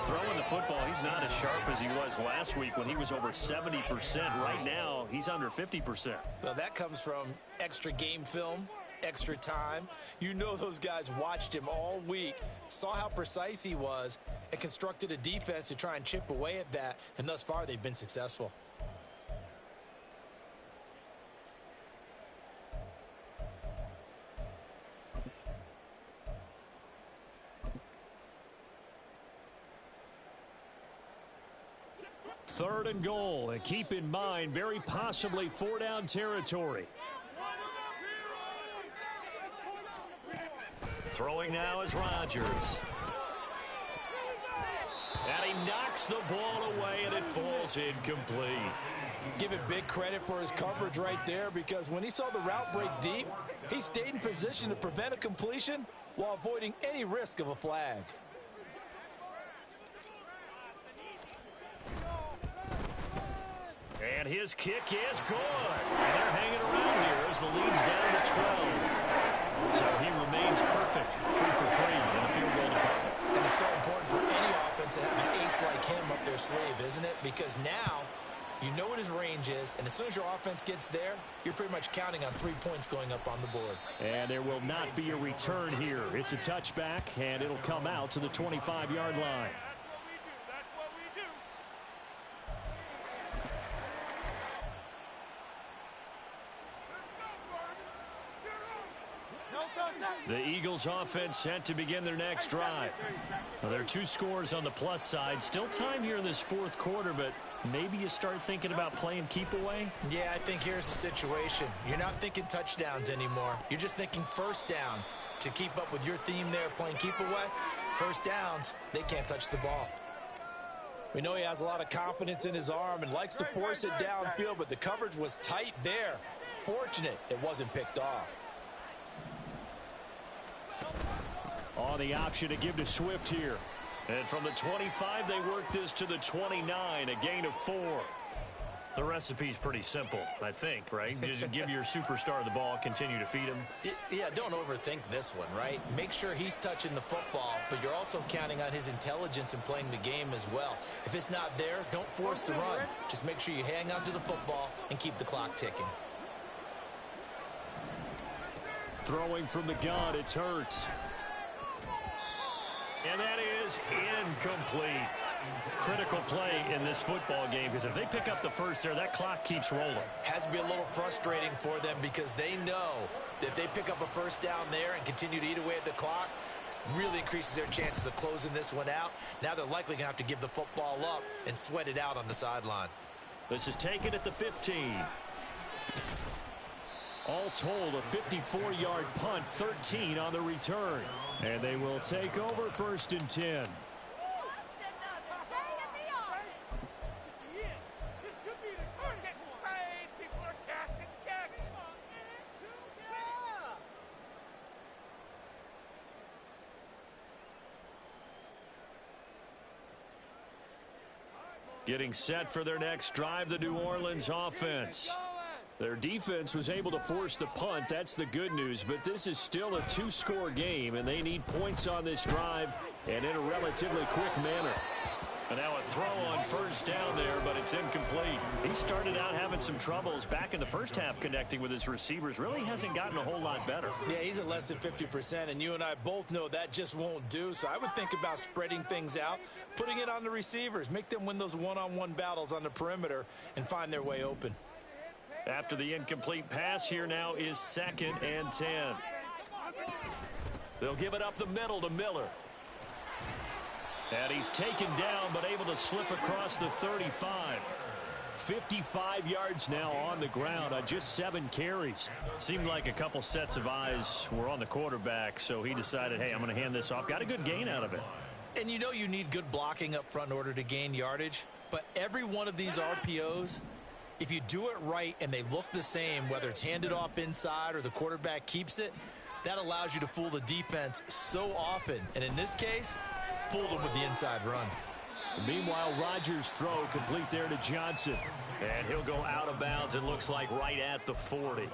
[SPEAKER 1] Throwing the football, he's not as sharp as he was last week when he was over 70%. Right now, he's under 50%.
[SPEAKER 2] Well, that comes from extra game film, extra time. You know those guys watched him all week, saw how precise he was, and constructed a defense to try and chip away at that, and thus far they've been successful.
[SPEAKER 1] Third and goal, and keep in mind, very possibly 4-down territory. Throwing now is Rodgers. And he knocks the ball away, and it falls incomplete.
[SPEAKER 3] Give it big credit for his coverage right there because when he saw the route break deep, he stayed in position to prevent a completion while avoiding any risk of a flag.
[SPEAKER 1] And his kick is good. And they're hanging around here as the lead's down to 12. So he remains perfect. 3 for 3 in the field goal department.
[SPEAKER 2] And it's so important for any offense to have an ace like him up their sleeve, isn't it? Because now you know what his range is, and as soon as your offense gets there, you're pretty much counting on 3 points going up on the board.
[SPEAKER 1] And there will not be a return here. It's a touchback, and it'll come out to the 25-yard line. The Eagles offense set to begin their next drive. Well, there are 2 scores on the plus side. Still time here in this fourth quarter, but maybe you start thinking about playing keep away?
[SPEAKER 2] Yeah, I think here's the situation. You're not thinking touchdowns anymore. You're just thinking first downs. To keep up with your theme there, playing keep away, first downs, they can't touch the ball.
[SPEAKER 3] We know he has a lot of confidence in his arm and likes to force it downfield, but the coverage was tight there. Fortunate it wasn't picked off.
[SPEAKER 1] On the option to give to Swift here. And from the 25, they work this to the 29, a gain of 4. The recipe's pretty simple, I think, right? Just give your superstar the ball, continue to feed him.
[SPEAKER 2] Yeah, don't overthink this one, right? Make sure he's touching the football, but you're also counting on his intelligence in playing the game as well. If it's not there, don't force the run. Just make sure you hang on to the football and keep the clock ticking.
[SPEAKER 1] Throwing from the gun, it's Hurts. And that is incomplete. Critical play in this football game, because if they pick up the first there, that clock keeps rolling.
[SPEAKER 2] Has to be a little frustrating for them because they know that if they pick up a first down there and continue to eat away at the clock, really increases their chances of closing this one out. Now they're likely going to have to give the football up and sweat it out on the sideline.
[SPEAKER 1] This is taken at the 15. All told, a 54-yard punt, 13 on the return. And they will take over 1st and 10. Getting set for their next drive, the New Orleans offense. Their defense was able to force the punt. That's the good news, but this is still a 2-score game, and they need points on this drive and in a relatively quick manner. And now a throw on first down there, but it's incomplete. He started out having some troubles back in the first half connecting with his receivers. Really hasn't gotten a whole lot better.
[SPEAKER 2] Yeah, he's at less than 50%, and you and I both know that just won't do. So I would think about spreading things out, putting it on the receivers, make them win those one-on-one battles on the perimeter and find their way open.
[SPEAKER 1] After the incomplete pass, here now is 2nd and 10. They'll give it up the middle to Miller. And he's taken down, but able to slip across the 35. 55 yards now on the ground on just 7 carries. Seemed like a couple sets of eyes were on the quarterback, so he decided, hey, I'm going to hand this off. Got a good gain out of it.
[SPEAKER 2] And you know you need good blocking up front in order to gain yardage, but every one of these RPOs, if you do it right and they look the same, whether it's handed off inside or the quarterback keeps it, that allows you to fool the defense so often. And in this case, fooled them with the inside run.
[SPEAKER 1] Meanwhile, Rodgers' throw complete there to Johnson. And he'll go out of bounds, it looks like, right at the 40.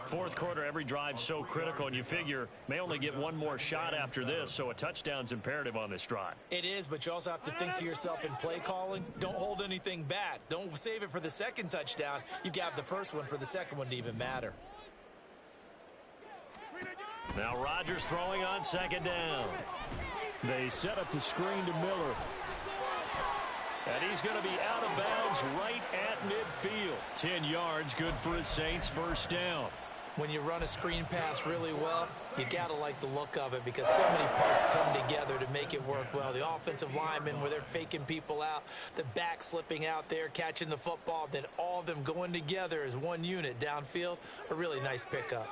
[SPEAKER 1] Fourth quarter, every drive so critical, and you figure may only get one more shot after this, so a touchdown's imperative on this drive.
[SPEAKER 2] It is, but you also have to think to yourself in play calling, don't hold anything back. Don't save it for the second touchdown. You've got the first one for the second one to even matter.
[SPEAKER 1] Now Rodgers throwing on 2nd down. They set up the screen to Miller. And he's going to be out of bounds right at midfield. 10 yards, good for his Saints, first down.
[SPEAKER 2] When you run a screen pass really well, you got to like the look of it because so many parts come together to make it work well. The offensive linemen where they're faking people out, the back slipping out there, catching the football, then all of them going together as one unit downfield, a really nice pickup.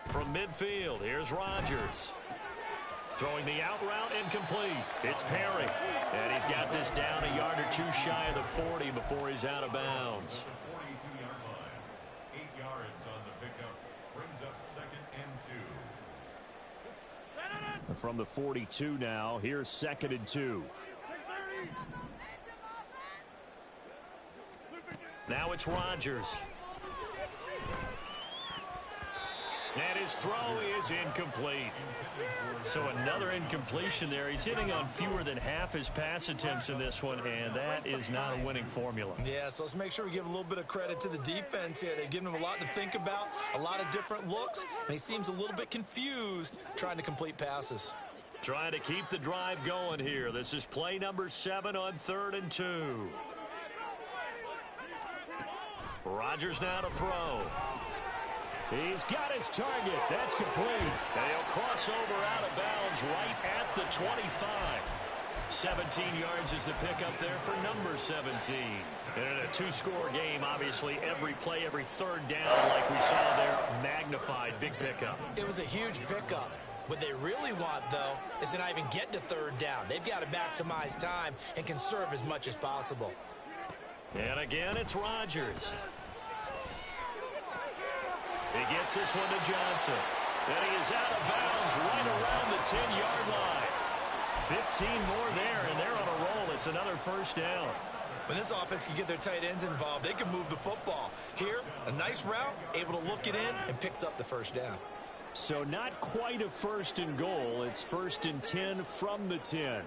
[SPEAKER 1] From midfield, here's Rodgers. Throwing the out route, incomplete. It's Perry. And he's got this down a yard or two shy of the 40 before he's out of bounds.
[SPEAKER 5] 42-yard line. 8 yards on the pickup. Brings up 2nd and 2.
[SPEAKER 1] From the 42 now, here's 2nd and 2. Now it's Rodgers. And his throw is incomplete. So another incompletion there. He's hitting on fewer than half his pass attempts in this one, and that is not a winning formula.
[SPEAKER 2] Yeah, so let's make sure we give a little bit of credit to the defense here. They've given him a lot to think about, a lot of different looks, and he seems a little bit confused trying to complete passes.
[SPEAKER 1] Trying to keep the drive going here. This is play number 7 on 3rd and 2. Rodgers now to throw. He's got his target. That's complete. And he'll cross over out of bounds right at the 25. 17 yards is the pickup there for number 17. And in a two-score game, obviously, every play, every third down, like we saw there, magnified. Big pickup.
[SPEAKER 2] It was a huge pickup. What they really want, though, is to not even get to third down. They've got to maximize time and conserve as much as possible.
[SPEAKER 1] And again, it's Rodgers. He gets this one to Johnson. And he is out of bounds right around the 10-yard line. 15 more there, and they're on a roll. It's another first down.
[SPEAKER 2] When this offense can get their tight ends involved, they can move the football. Here, a nice route, able to look it in, and picks up the first down.
[SPEAKER 1] So not quite a 1st and goal. It's 1st and 10 from the 10.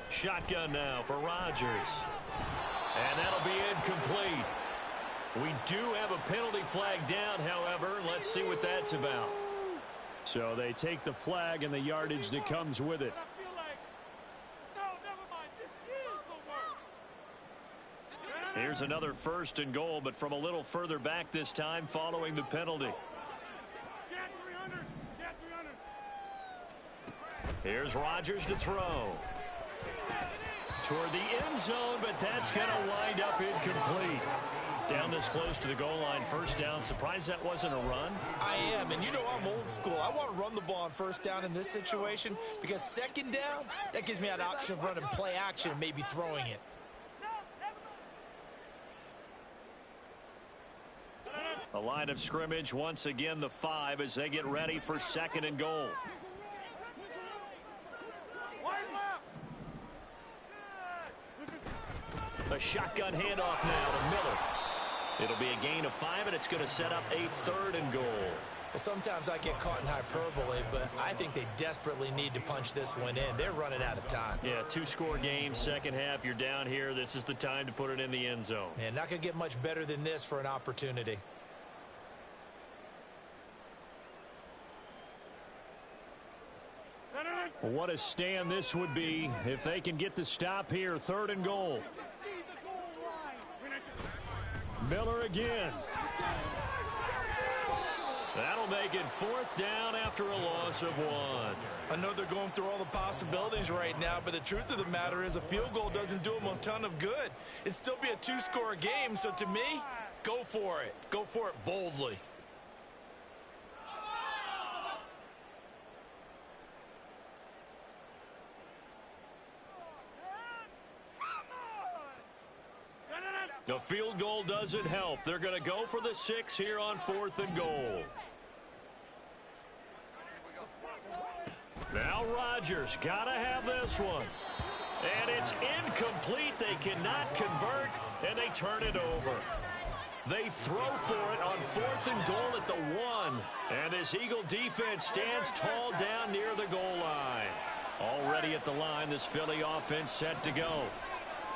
[SPEAKER 1] Shotgun now for Rodgers. And that'll be incomplete. We do have a penalty flag down, however. Let's see what that's about. So they take the flag and the yardage that comes with it. Here's another 1st and goal, but from a little further back this time following the penalty. Here's Rodgers to throw. Toward the end zone, but that's going to wind up incomplete. Down this close to the goal line, first down. Surprised that wasn't a run?
[SPEAKER 2] I am, and you know I'm old school. I want to run the ball on first down in this situation because second down, that gives me an option of running play action and maybe throwing it.
[SPEAKER 1] A line of scrimmage, once again the 5 as they get ready for 2nd and goal. A shotgun handoff now to Miller. It'll be a gain of 5, and it's going to set up a 3rd and goal.
[SPEAKER 2] Sometimes I get caught in hyperbole, but I think they desperately need to punch this one in. They're running out of time.
[SPEAKER 1] Yeah, two-score game, second half, you're down here. This is the time to put it in the end zone.
[SPEAKER 2] And not going to get much better than this for an opportunity.
[SPEAKER 1] What a stand this would be if they can get the stop here. 3rd and goal. Miller again. That'll make it 4th down after a loss of 1.
[SPEAKER 2] I know they're going through all the possibilities right now, but the truth of the matter is a field goal doesn't do them a ton of good. It'd still be a 2-score game, so to me, go for it. Go for it boldly.
[SPEAKER 1] The field goal doesn't help. They're going to go for the 6 here on 4th and goal. Now Rodgers got to have this one. And it's incomplete. They cannot convert, and they turn it over. They throw for it on 4th and goal at the 1. And this Eagle defense stands tall down near the goal line. Already at the line, this Philly offense set to go.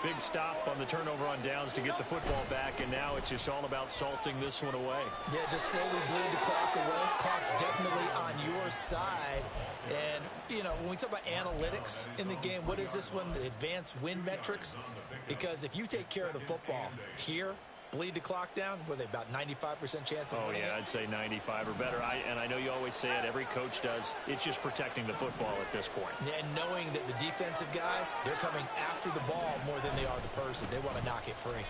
[SPEAKER 1] Big stop on the turnover on downs to get the football back, and now it's just all about salting this one away.
[SPEAKER 2] Yeah, just slowly bleed the clock away. Clock's definitely on your side. And, you know, when we talk about analytics in the game, what is this one? Advanced win metrics? Because if you take care of the football here, bleed the clock down, were they about 95% chance of winning?
[SPEAKER 1] Oh, yeah, I'd say 95 or better. And I know you always say it, every coach does. It's just protecting the football at this point.
[SPEAKER 2] And knowing that the defensive guys, they're coming after the ball more than they are the person. They want to knock it free.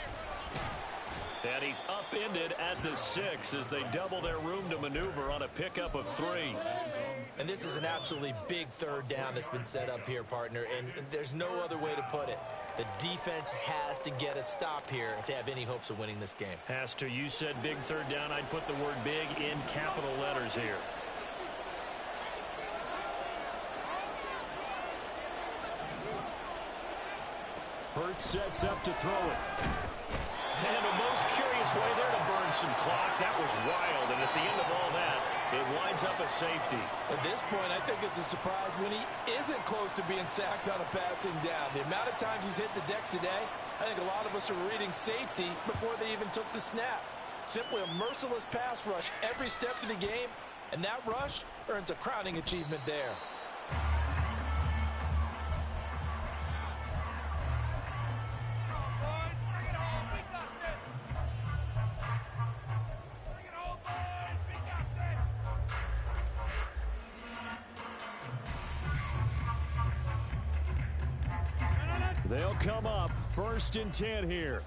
[SPEAKER 1] And he's upended at the 6 as they double their room to maneuver on a pickup of 3.
[SPEAKER 2] And this is an absolutely big 3rd down that's been set up here, partner, and there's no other way to put it. The defense has to get a stop here if they have any hopes of winning this game.
[SPEAKER 1] Has to. You said big 3rd down. I'd put the word big in capital letters here. Hurts sets up to throw it. And the most curious way there to burn some clock. That was wild. And at the end of all that, it winds up a safety.
[SPEAKER 3] At this point, I think it's a surprise when he isn't close to being sacked on a passing down. The amount of times he's hit the deck today, I think a lot of us are reading safety before they even took the snap. Simply a merciless pass rush every step of the game, and that rush earns a crowning achievement there.
[SPEAKER 1] They'll come up 1st and 10 here.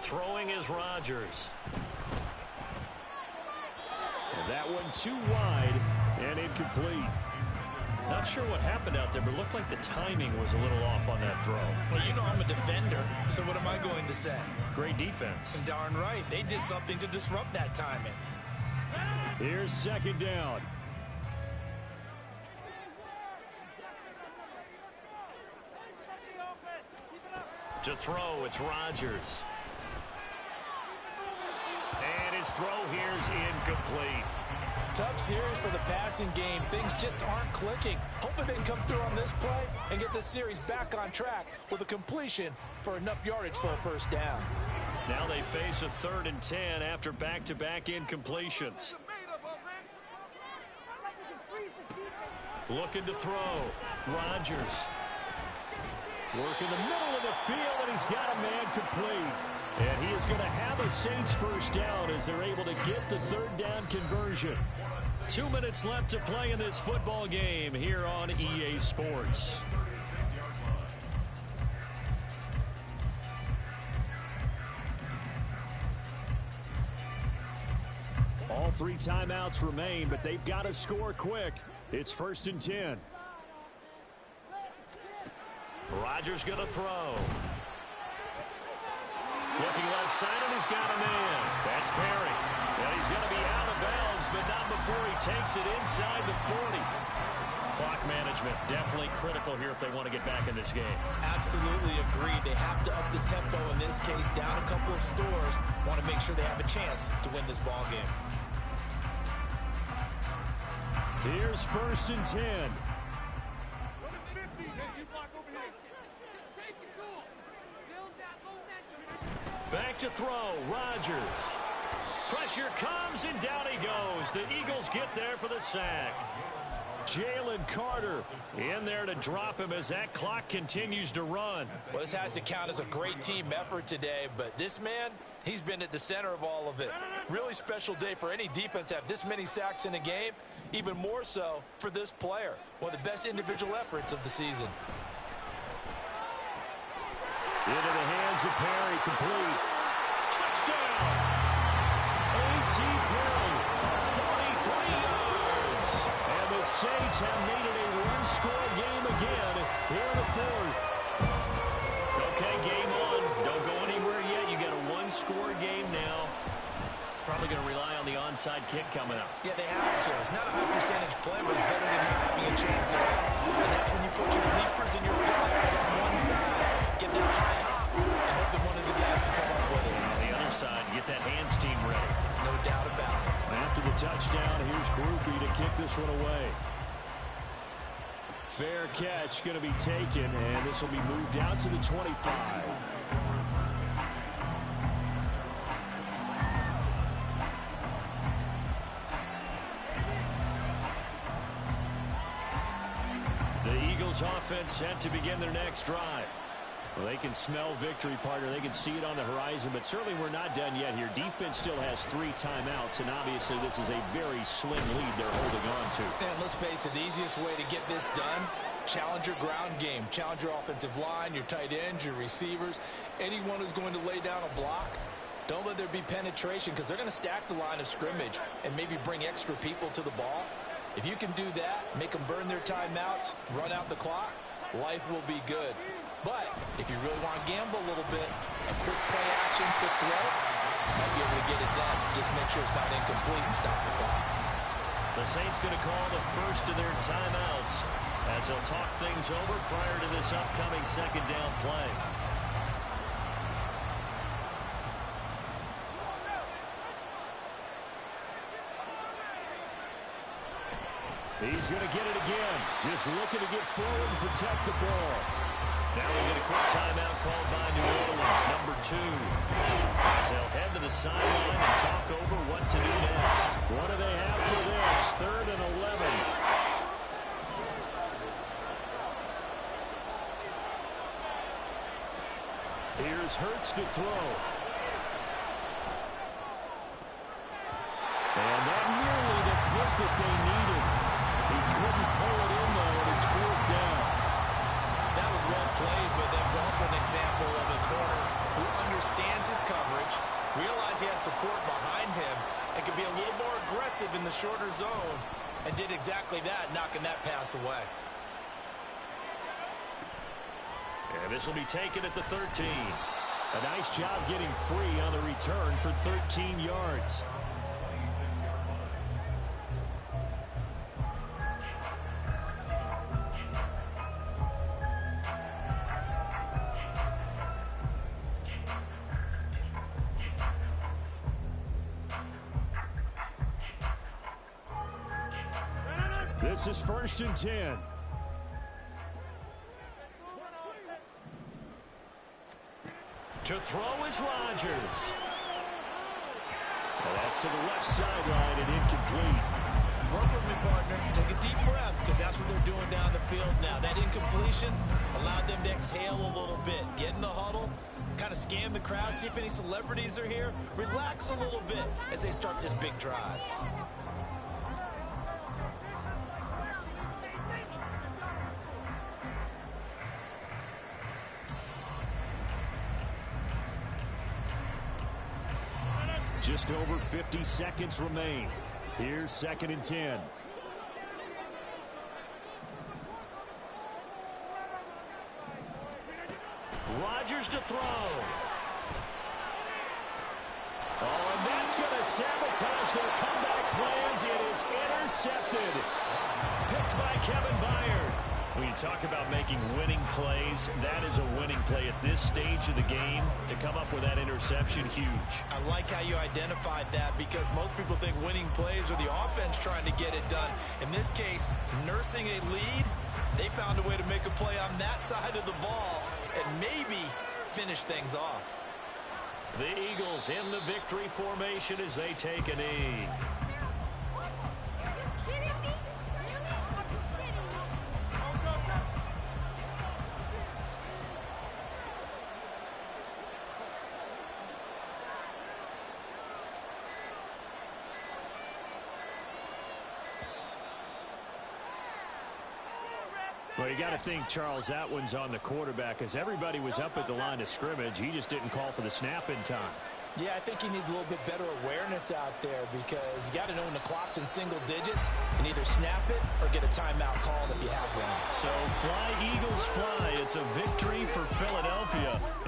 [SPEAKER 1] Throwing is Rodgers. And that one too wide and incomplete. Not sure what happened out there, but it looked like the timing was a little off on that throw.
[SPEAKER 2] Well, you know I'm a defender, so what am I going to say?
[SPEAKER 1] Great defense.
[SPEAKER 2] And darn right, they did something to disrupt that timing.
[SPEAKER 1] Here's 2nd down. To throw, it's Rodgers. And his throw here's incomplete.
[SPEAKER 3] Tough series for the passing game. Things just aren't clicking. Hoping they can come through on this play and get this series back on track with a completion for enough yardage for a 1st down.
[SPEAKER 1] Now they face a 3rd and 10 after back-to-back incompletions. Looking to throw. Rodgers. Work in the middle of the field, and he's got a man complete. And he is going to have a Saints 1st down as they're able to get the 3rd down conversion. 2 minutes left to play in this football game here on EA Sports. All 3 timeouts remain, but they've got to score quick. It's 1st and 10. Rodgers going to throw. Looking left side, and he's got a man. That's Perry. And he's going to be out of bounds, but not before he takes it inside the 40. Clock management definitely critical here if they want to get back in this game. Absolutely agreed. They have to up the tempo in this case, down a couple of scores. Want to make sure they have a chance to win this ball game. Here's 1st and 10. Back to throw, Rodgers. Pressure comes, and down he goes. The Eagles get there for the sack. Jalen Carter in there to drop him as that clock continues to run.
[SPEAKER 3] Well, this has to count as a great team effort today, but this man, he's been at the center of all of it. Really special day for any defense to have this many sacks in a game, even more so for this player. One of the best individual efforts of the season.
[SPEAKER 1] Into the hands of Perry, complete. Touchdown! A.T. Perry, 43 yards. And the Saints have made it a one-score game again here in the 4th. Okay, game on. Don't go anywhere yet. You got a one-score game now. Probably going to rely on the onside kick coming up.
[SPEAKER 2] Yeah, they have to. It's not a high percentage play, but it's better than not having a chance at all. And that's when you put your leapers and your flyers on one side. Get that high hop and hope that one of the guys can come up with it.
[SPEAKER 1] On the other side, get that hands team ready.
[SPEAKER 2] No doubt about it.
[SPEAKER 1] After the touchdown, here's Groupie to kick this one away. Fair catch going to be taken, and this will be moved out to the 25. The Eagles offense set to begin their next drive. Well, they can smell victory, partner. They can see it on the horizon, but certainly we're not done yet here. Defense still has 3 timeouts, and obviously this is a very slim lead they're holding on to.
[SPEAKER 3] And let's face it, the easiest way to get this done, challenge your ground game. Challenge your offensive line, your tight ends, your receivers, anyone who's going to lay down a block. Don't let there be penetration because they're going to stack the line of scrimmage and maybe bring extra people to the ball. If you can do that, make them burn their timeouts, run out the clock, life will be good. But if you really want to gamble a little bit, a quick play action, quick throw, might be able to get it done. Just make sure it's not incomplete and stop the clock.
[SPEAKER 1] The Saints going to call the first of their timeouts as they'll talk things over prior to this upcoming 2nd down play. He's going to get it again. Just looking to get forward and protect the ball. Now we get a quick timeout called by New Orleans, number 2. As they'll head to the sideline and talk over what to do next. What do they have for this? 3rd and 11. Here's Hurts to throw. And that nearly the clip that they needed. He couldn't it's 4th down.
[SPEAKER 2] That was well played, but that was also an example of a corner who understands his coverage, realized he had support behind him, and could be a little more aggressive in the shorter zone, and did exactly that, knocking that pass away.
[SPEAKER 1] And this will be taken at the 13. A nice job getting free on the return for 13 yards. This is 1st and 10. To throw is Rodgers. Well, that's to the left sideline and incomplete.
[SPEAKER 2] Work with me, partner. Take a deep breath, because that's what they're doing down the field now. That incompletion allowed them to exhale a little bit. Get in the huddle, kind of scan the crowd, see if any celebrities are here. Relax a little bit as they start this big drive.
[SPEAKER 1] Just over 50 seconds remain. Here's 2nd and 10. Rodgers to throw. Oh, and that's going to sabotage their comeback plans. It is intercepted. Picked by Kevin Byard. When you talk about making winning plays, that is a winning play at this stage of the game. To come up with that interception, huge. I
[SPEAKER 2] like how you identified that, because most people think winning plays are the offense trying to get it done. In this case, nursing a lead, they found a way to make a play on that side of the ball and maybe finish things off.
[SPEAKER 1] The Eagles in the victory formation as they take a knee. Well, you got to think, Charles, that one's on the quarterback, as everybody was up at the line of scrimmage. He just didn't call for the snap in time.
[SPEAKER 2] Yeah, I think he needs a little bit better awareness out there, because you got to know when the clock's in single digits and either snap it or get a timeout called if you have one.
[SPEAKER 1] So fly, Eagles, fly. It's a victory for Philadelphia.